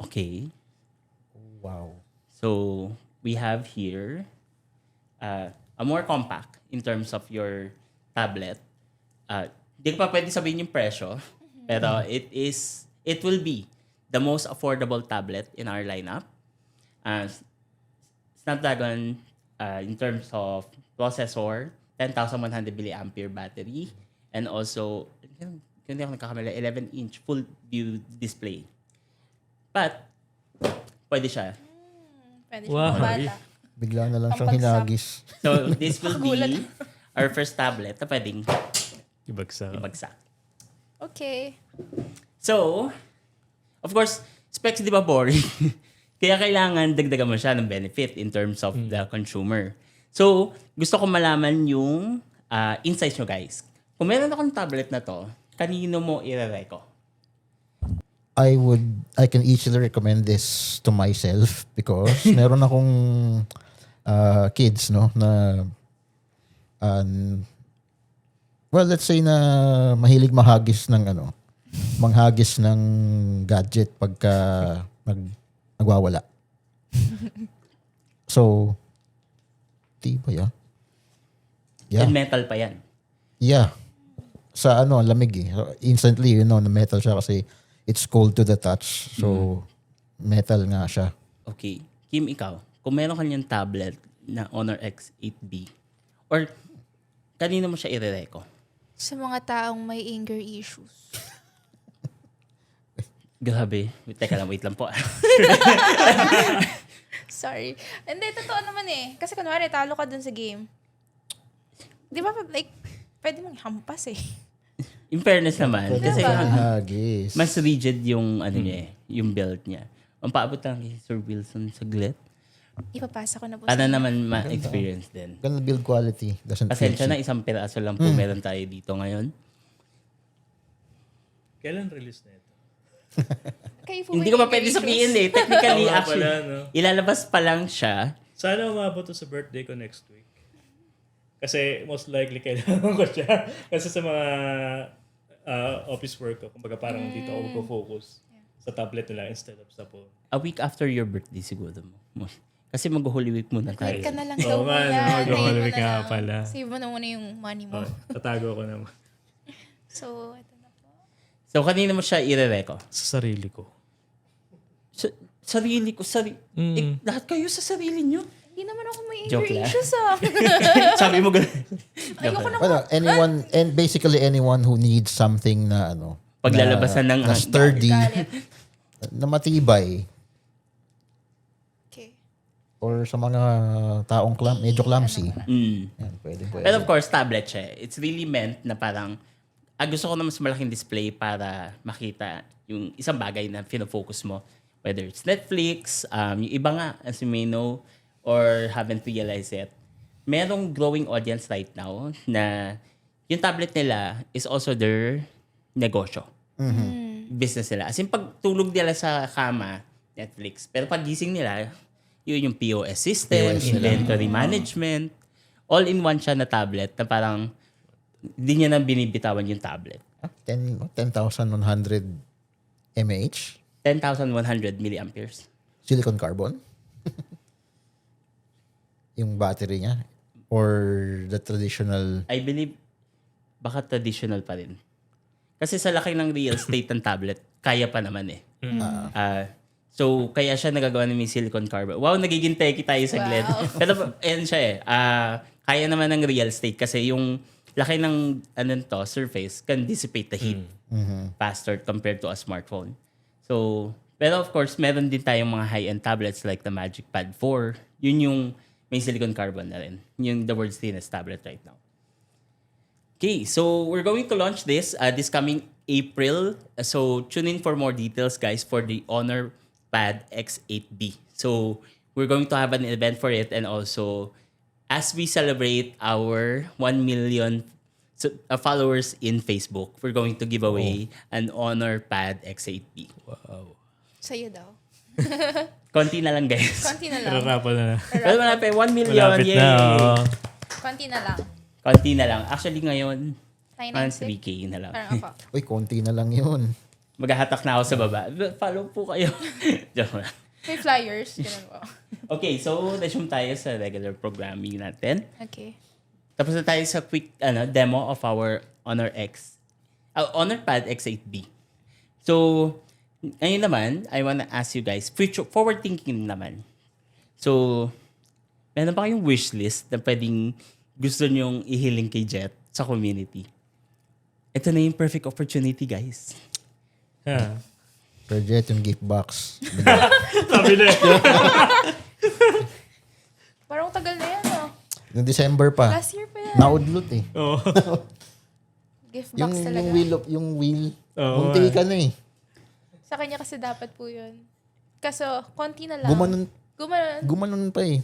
Okay. Wow. So, we have here a more compact in terms of your tablet. Di ko pa pwede sabihin yung presyo, pero it will be the most affordable tablet in our lineup. Snapdragon, in terms of processor, 10,100 milliampere battery, and also, kung hindi ako nagkakamali, 11-inch full view display. But, pwede siya. Pwede siya Wow. bata. Bigla na lang siyang Pampagsak. hinagis. So, this will Nagulat. be our first tablet na pwedeng ibagsak. ibagsak. Okay. So, of course, specs di ba boring? Kaya kailangan dagdagan mo siya ng benefit in terms of the consumer. So, gusto ko malaman yung insights nyo, guys. Kung meron akong tablet na to, kanino mo i-reco? I can easily recommend this to myself because meron akong kids, no, na well, let's say na mahilig manghagis ng gadget pagka nagwawala. So, tibay Yeah. And metal pa yan. Yeah. Sa lamig eh. So, instantly, na metal siya kasi it's cold to the touch. So, metal nga siya. Okay. Kim, ikaw, kung meron kanyang tablet na Honor X8B, or kanino mo siya i-reco? Sa mga taong may anger issues. Grabe. Teka lang, wait lang po. Sorry. Hindi, totoo naman eh. Kasi kunwari, talo ka dun sa game. Di ba, like, pwede mong hampas eh. In fairness naman, Pwede kasi ka hagis. mas rigid yung niya yung belt niya. Ang paabot lang kay Sir Wilson saglit. Ipapasa ko na po Para sa naman ma-experience din. Gonna build quality. Doesn't Pasensya feel na, isang piraso lang po meron tayo dito ngayon. Kailan release na ito? Kayo po Hindi may ko pa anger pwede issues? sabihin eh. Technically, Oo nga actually, pala, no? ilalabas pa lang siya. Sana umabot to sa birthday ko next week. Kasi most likely kailangan ko siya. Kasi sa mga office work ko, kumbaga parang dito ako magpo-focus sa tablet nila instead of sa phone. A week after your birthday siguro mo. Kasi mag-Holy Week muna tayo. Wait ka na lang Oo daw nga, muna. no, mag-Holy Save mo Week na nga lang. pala. Save mo na muna yung money mo. Tatago ko naman. So, ito na po. So, kanina mo siya i-reco? Sa sarili ko. Sarili ko, lahat kayo sa sarili nyo. Hindi naman ako may anger Joke lang. issues Sabi mo ganun. Ayoko na Well, anyone, and basically anyone who needs something na Paglalabasan ng na sturdy, galit. na matibay, Okay. or sa mga taong medyo clumsy. Yan, pwede. But of course, tablet siya. It's really meant na parang, gusto ko na mas malaking display para makita yung isang bagay na fino-focus mo. Whether it's Netflix, yung iba nga, as you may know, or haven't realized it, merong growing audience right now na yung tablet nila is also their negosyo. Business nila. As in, pag tulog nila sa kama, Netflix. Pero pag gising nila, yun yung POS system, inventory management, all-in-one siya na tablet na parang hindi niya na binibitawan yung tablet. 10,100 mAh, 10,100 milliamperes. silicon carbon. Yung battery niya, or the traditional. I believe, baka traditional pa rin. Kasi sa laki ng real estate ng tablet, kaya pa naman eh. So, kaya siya nagagawa ng may silicon carbon. Wow, nagiging techie tayo saglit. Wow. Pero, ayan siya eh. Kaya naman ng real estate kasi yung laki ng surface can dissipate the heat faster compared to a smartphone. So, pero of course, meron din tayong mga high-end tablets like the Magic Pad 4. Yun yung may silicon carbon na rin. Yung the world's thinnest tablet right now. Okay, so we're going to launch this this coming April. So tune in for more details, guys, for the Honor Pad X8B. So we're going to have an event for it, and also as we celebrate our 1 million followers in Facebook, we're going to give away an Honor Pad X8B. Wow. Sa'yo daw. Konti na lang, guys. Konti na lang. Nararapan na. Pero malapit, 1 million. Malapit Yay! na. Oo. Konti na lang. Konti na lang. Actually, ngayon, Tayo parang na 3K na lang. Parang ako. Uy, konti na lang yun. Maghahatak na ako sa baba. Follow po kayo. Joke lang. May flyers. Ganun po. Okay, so resume tayo sa regular programming natin. Okay. Tapos na tayo sa quick demo of our Honor Honor Pad X8B. So, ngayon naman, I wanna ask you guys, forward thinking naman. So, meron ba kayong wish list na pwedeng gusto nyong ihiling kay Jet sa community? Ito na yung perfect opportunity, guys. Yeah. Project yung gift box. Sabi na. Parang tagal na yan, oh. Yung December pa. Last year pa yan. Naudlot eh. Oo. Gift box talaga. Yung wheel. Oo, Munti ka na eh. Sa kanya kasi dapat po yun. Kaso, konti na lang. Gumanon Gumanon. pa eh.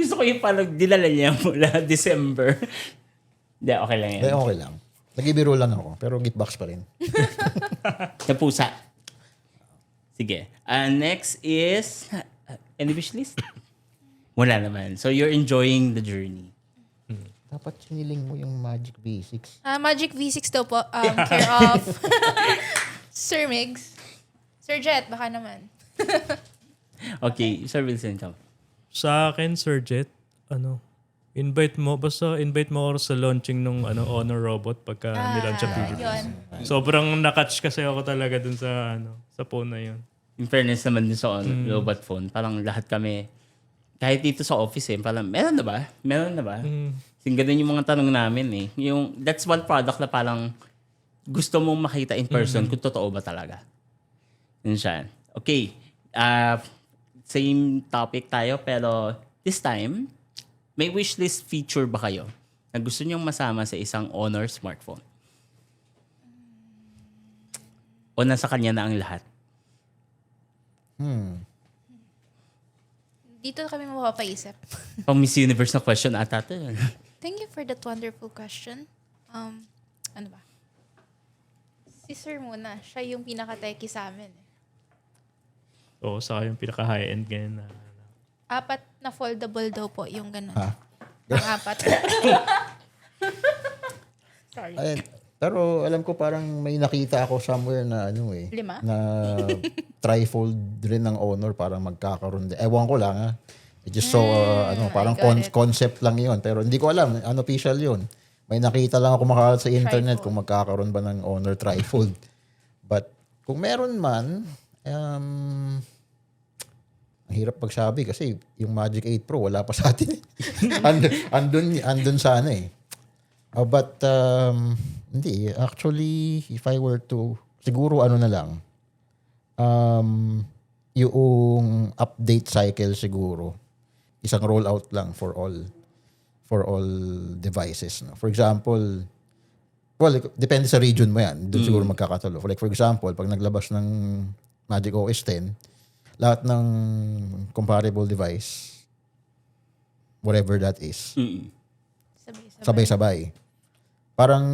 Gusto ko yung parang dinala niya mula December. Hindi, okay lang yan. Eh, okay lang. Nagibiro lang ako, pero gitbox pa rin. Sa pusa. Sige. Next is, any wish list? Wala naman. So you're enjoying the journey. Dapat siniling mo yung Magic Basics. Magic V6 daw po. Care of Sir Migs. Sir Jet, baka naman. Okay, Sir Wilson, ikaw. Sa akin, Sir Jet, invite mo ako sa launching nung Honor Robot pagka nilaunch sa Philippines. Yun. Sobrang nakatch kasi ako talaga dun sa phone na yun. In fairness naman din sa robot phone, parang lahat kami, kahit dito sa office parang meron na ba? Meron na ba? Kasi ganun yung mga tanong namin that's one product na parang gusto mong makita in person kung totoo ba talaga. Yun siya. Okay. Same topic tayo pero this time, may wishlist feature ba kayo na gusto nyong masama sa isang Honor smartphone? O nasa kanya na ang lahat? Dito kami mapapaisip. Pang Miss Universe na question ata to. Thank you for that wonderful question. Ano ba? Si Sir muna. Siya yung pinaka-techie sa amin. Oo, sa yung pinaka-high-end ganyan na. 4 na foldable daw po yung ganun. Ha? Ang 4. Sorry. Ayun. Pero alam ko parang may nakita ako somewhere na 5? na trifold rin ng Honor para magkakaroon din. Ewan ko lang ha. I just saw parang I got it. concept lang 'yon pero hindi ko alam unofficial 'yon. May nakita lang ako makalat sa internet Trifold. kung magkakaroon ba ng Honor trifold. But kung meron man ang hirap pagsabi kasi yung Magic 8 Pro wala pa sa atin. andun sana eh. But hindi. Actually, if I were to, siguro na lang, yung update cycle siguro, isang rollout lang for all devices. No? For example, well, depende sa region mo yan. Doon siguro magkakatalo. Like for example, pag naglabas ng Magic OS 10, lahat ng comparable device, whatever that is, sabay-sabay. Parang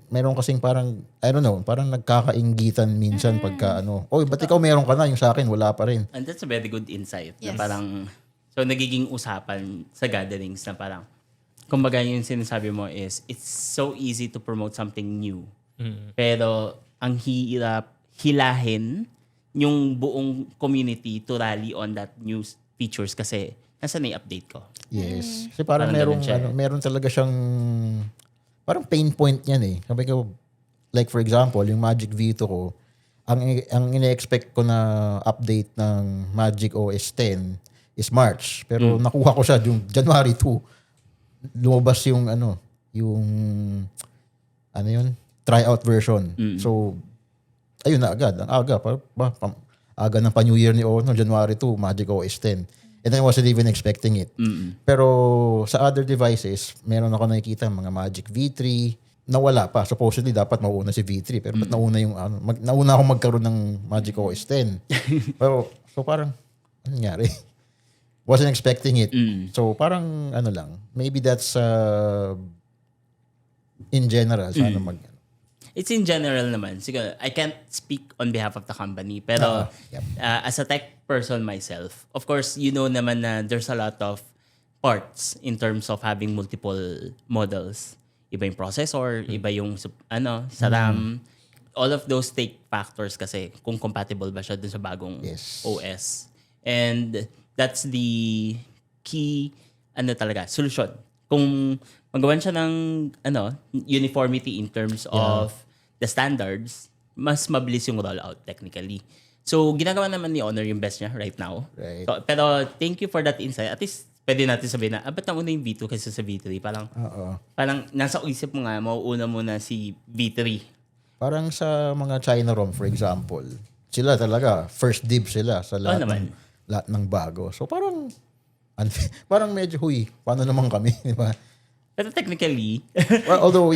meron kasing parang I don't know, parang nagkakainggitan minsan pagka ba't ikaw meron ka na yung sa akin wala pa rin. And that's a very good insight. Na Yes. parang, so nagiging usapan sa gatherings na parang, kumbaga yung sinasabi mo is, it's so easy to promote something new. Pero, ang hirap hilahin yung buong community to rally on that new features kasi nasa na yung update ko. Yes. Kasi parang Parang merong ganun siya. meron talaga siyang parang pain point niyan eh. Sabi ko like for example, yung Magic V2 ko, ang ine-expect ko na update ng Magic OS 10 is March. Pero nakuha ko siya yung January 2. Lumabas yung tryout version. So ayun na agad. Ang aga. Aga ng pa-New Year ni Honor, January 2, Magic OS 10. And I wasn't even expecting it. Pero sa other devices, meron ako nakikita mga Magic V3 na wala pa. Supposedly, dapat mauuna si V3. Pero ba't nauna nauna akong magkaroon ng Magic OS 10. Pero, so parang, ano nangyari? Wasn't expecting it. So parang, maybe that's in general. Sana It's in general naman. Siguro, I can't speak on behalf of the company. Pero Yep. as a tech person myself, of course, you know naman na there's a lot of parts in terms of having multiple models. Iba yung processor, iba yung sa RAM. All of those take factors kasi kung compatible ba siya dun sa bagong Yes. OS. And that's the key solusyon. Kung magawan siya ng uniformity in terms of the standards, mas mabilis yung rollout technically. So, ginagawa naman ni Honor yung best niya right now. Right. So, pero thank you for that insight. At least, pwede natin sabihin na, ba't nauna yung V2 kaysa sa V3? Parang nasa isip mo nga, mauuna muna si V3. Parang sa mga China ROM, for example, sila talaga, first dibs sila sa lahat ng bago. So parang medyo, paano naman kami? Di ba? Pero technically, Well, although,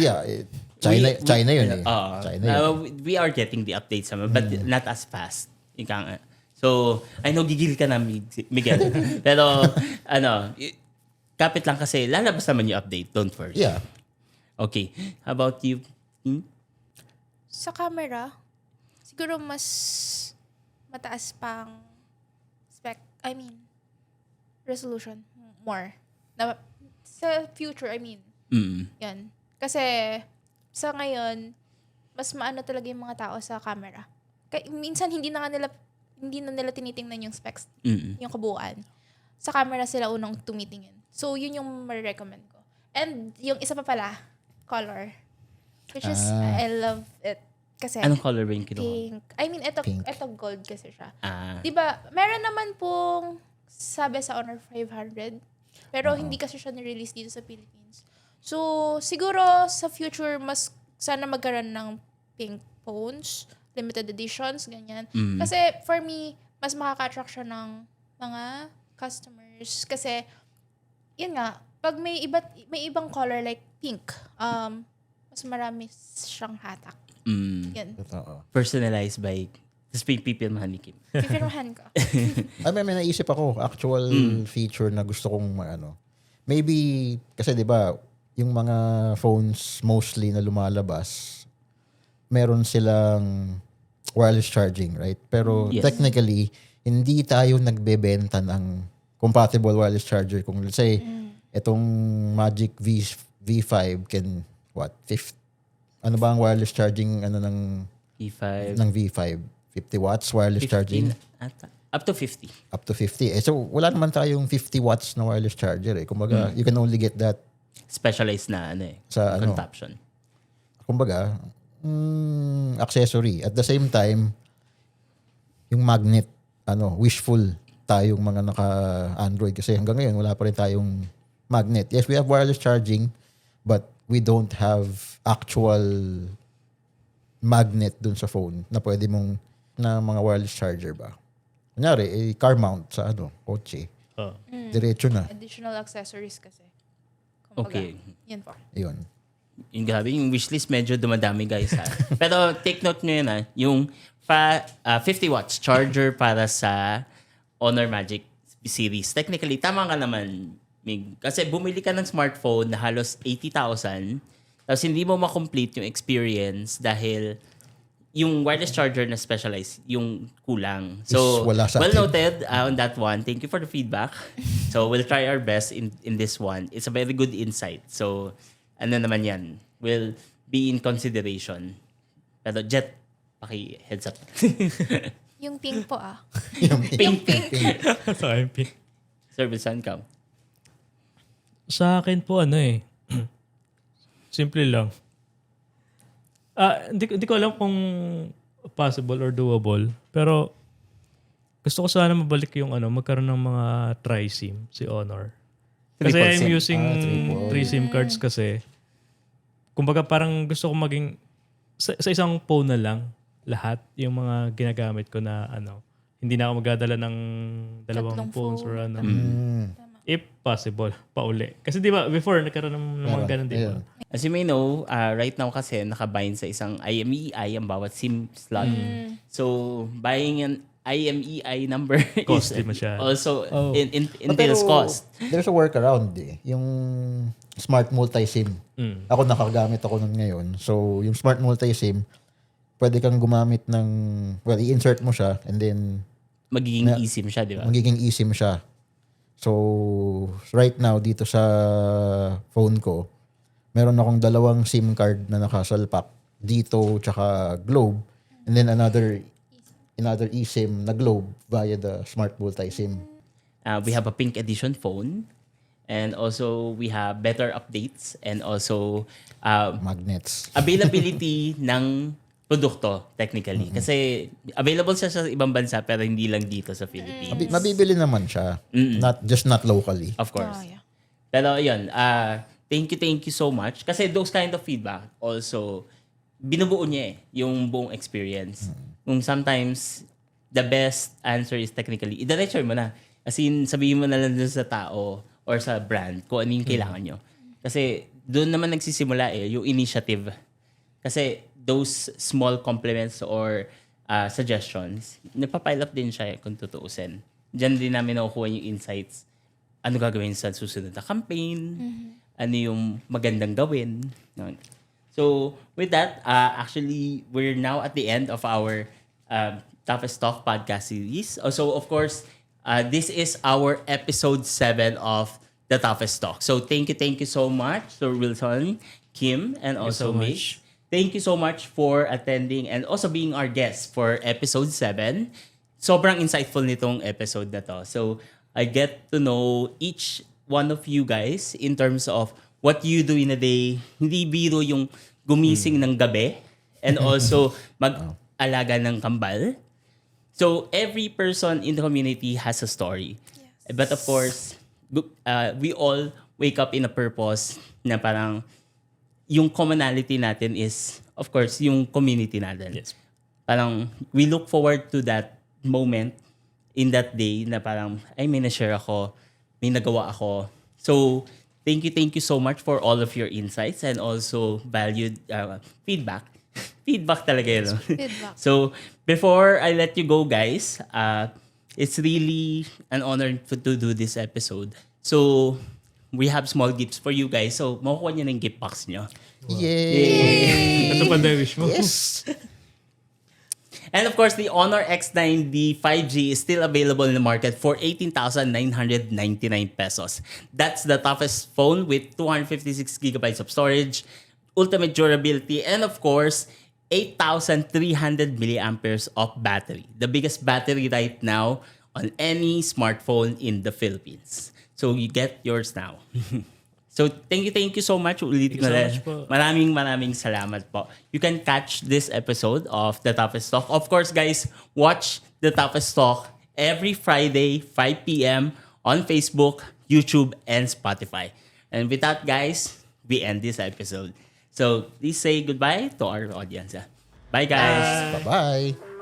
China yun eh. China yun. we are getting the updates naman, but not as fast. Ika nga. So, I know gigil ka na, Miguel. Pero, kapit lang kasi lalabas naman yung update. Don't worry. Yeah. Okay. How about you? Sa camera, siguro mas mataas pang resolution. More. Sa future, yan. Kasi sa ngayon, mas maano talaga yung mga tao sa camera. Minsan hindi na nila tinitingnan yung specs, yung kabuuan. Sa camera sila unang tumitingin. So, yun yung marirecommend ko. And yung isa pa pala, color. Which is, I love it. Kasi, Anong color ba yung kinuha? pink. Pink. Ito gold kasi siya. Ah, Diba, meron naman pong sabi sa Honor 500, pero hindi kasi siya ni-release dito sa Philippines. So, siguro sa future, mas sana magkaroon ng pink phones, limited editions, ganyan. Kasi for me, mas makaka-attract siya ng mga customers. Kasi, yun nga, pag may ibang color like pink, mas marami siyang hatak. Yan. Totoo. personalized by tapos pipirmahan ni Kim. Pipirmahan ko. May naisip ako, actual feature na gusto kong maybe, kasi di ba yung mga phones mostly na lumalabas, meron silang wireless charging, right? Pero Yes. technically, hindi tayo nagbebenta ng compatible wireless charger. Kung let's say, itong Magic V5 can, ano ba ang wireless charging ng E5. V5? 50 watts wireless charging? 15 ata. Up to 50. Up to 50. So, wala naman tayong 50 watts na wireless charger eh. Kumbaga, you can only get that Specialized na Sa contraption. kumbaga, accessory. At the same time, yung magnet, wishful tayong mga naka-Android kasi hanggang ngayon wala pa rin tayong magnet. Yes, we have wireless charging, but we don't have actual magnet dun sa phone na pwede mong na mga wireless charger ba. Kunyari, car mount sa kotse. Diretso na. Additional accessories kasi. Kumbaga, Okay. Yan po. Yun. Yung grabe, yung wishlist medyo dumadami guys ha. Pero take note nyo yun ha, yung 50 watts charger para sa Honor Magic series. Technically, tama ka naman, Mig. Kasi bumili ka ng smartphone na halos 80,000, tapos hindi mo ma-complete yung experience dahil yung wireless charger na specialized, yung kulang. So, Is wala sa well atin. noted on that one. Thank you for the feedback. So, we'll try our best in this one. It's a very good insight. So, ano naman yan? Will be in consideration. Pero Jet, paki-heads up. Yung pink po Yung pink. So, I'm pink. Service saan ka? Sa akin po, simple lang. Hindi ko alam kung possible or doable. Pero gusto ko sana mabalik yung magkaroon ng mga tri-SIM si Honor. Kasi Triple I'm SIM. using Triple. 3 SIM cards kasi. Kumbaga parang gusto ko maging sa isang phone na lang lahat yung mga ginagamit ko na hindi na ako magdadala ng dalawang Tatlong phones or phone. if possible, pauli. Kasi di ba, before, nagkaroon ng mga ganun, di ba? As you may know, right now kasi nakabind sa isang IMEI ang bawat SIM slot. So, buying an IMEI number Costly is masyado. also Oh. entails cost. There's a workaround eh. Yung smart multi-SIM. Ako nakagamit ako nun ngayon. So, yung smart multi-SIM, pwede kang gumamit ng, i-insert mo siya and then Magiging eSIM siya, di ba? magiging eSIM siya. So, right now, dito sa phone ko, meron akong 2 SIM card na nakasalpak dito tsaka Globe. And then another eSIM na Globe via the smart multi-SIM. We have a pink edition phone. And also, we have better updates and also Magnets. availability ng produkto, technically. Kasi available siya sa ibang bansa pero hindi lang dito sa Philippines. Mabibili naman siya. Not locally. Of course. Yeah. Pero yun, thank you so much. Kasi those kind of feedback also, binubuo niya yung buong experience. Kung sometimes, the best answer is technically, i-lecture mo na. As in, sabihin mo na lang dun sa tao or sa brand kung ano yung kailangan nyo. Kasi doon naman nagsisimula yung initiative. Kasi those small compliments or suggestions, napapile up din siya kung tutuusin. Diyan din namin nakukuha yung insights ano gagawin sa susunod na campaign, ano yung magandang gawin. Yun. So, with that, actually, we're now at the end of our Toughest Talk podcast series. Also, of course, this is our episode 7 of the Toughest Talk. So, thank you so much, Sir Wilson, Kim, and also so Mitch. much. Thank you so much for attending and also being our guest for episode 7. Sobrang insightful nitong episode na to. So, I get to know each one of you guys in terms of what you do in a day. Hindi biro yung gumising ng gabi and also mag-alaga ng kambal. So, every person in the community has a story. Yes. But of course, we all wake up in a purpose na parang yung commonality natin is, of course, yung community natin. Yes. Parang we look forward to that moment in that day na parang, ay, may na-share ako, may nagawa ako. So, thank you so much for all of your insights and also valued feedback. Feedback talaga yun. No? Feedback. So, before I let you go, guys, it's really an honor to do this episode. So, we have small gifts for you guys. So, makukuha niyo ng gift box niyo. Yay! Ito pa daw wish mo. Yes! And of course, the Honor X9D 5G is still available in the market for 18,999 pesos. That's the toughest phone with 256 gigabytes of storage, ultimate durability, and of course, 8,300 milliamperes of battery. The biggest battery right now on any smartphone in the Philippines. So you get yours now. So thank you so much. Ulitin ko Thank you so na. much po. Maraming salamat po. You can catch this episode of The Toughest Talk. Of course, guys, watch The Toughest Talk every Friday, 5 p.m. on Facebook, YouTube, and Spotify. And with that, guys, we end this episode. So please say goodbye to our audience. Bye, guys. Bye-bye!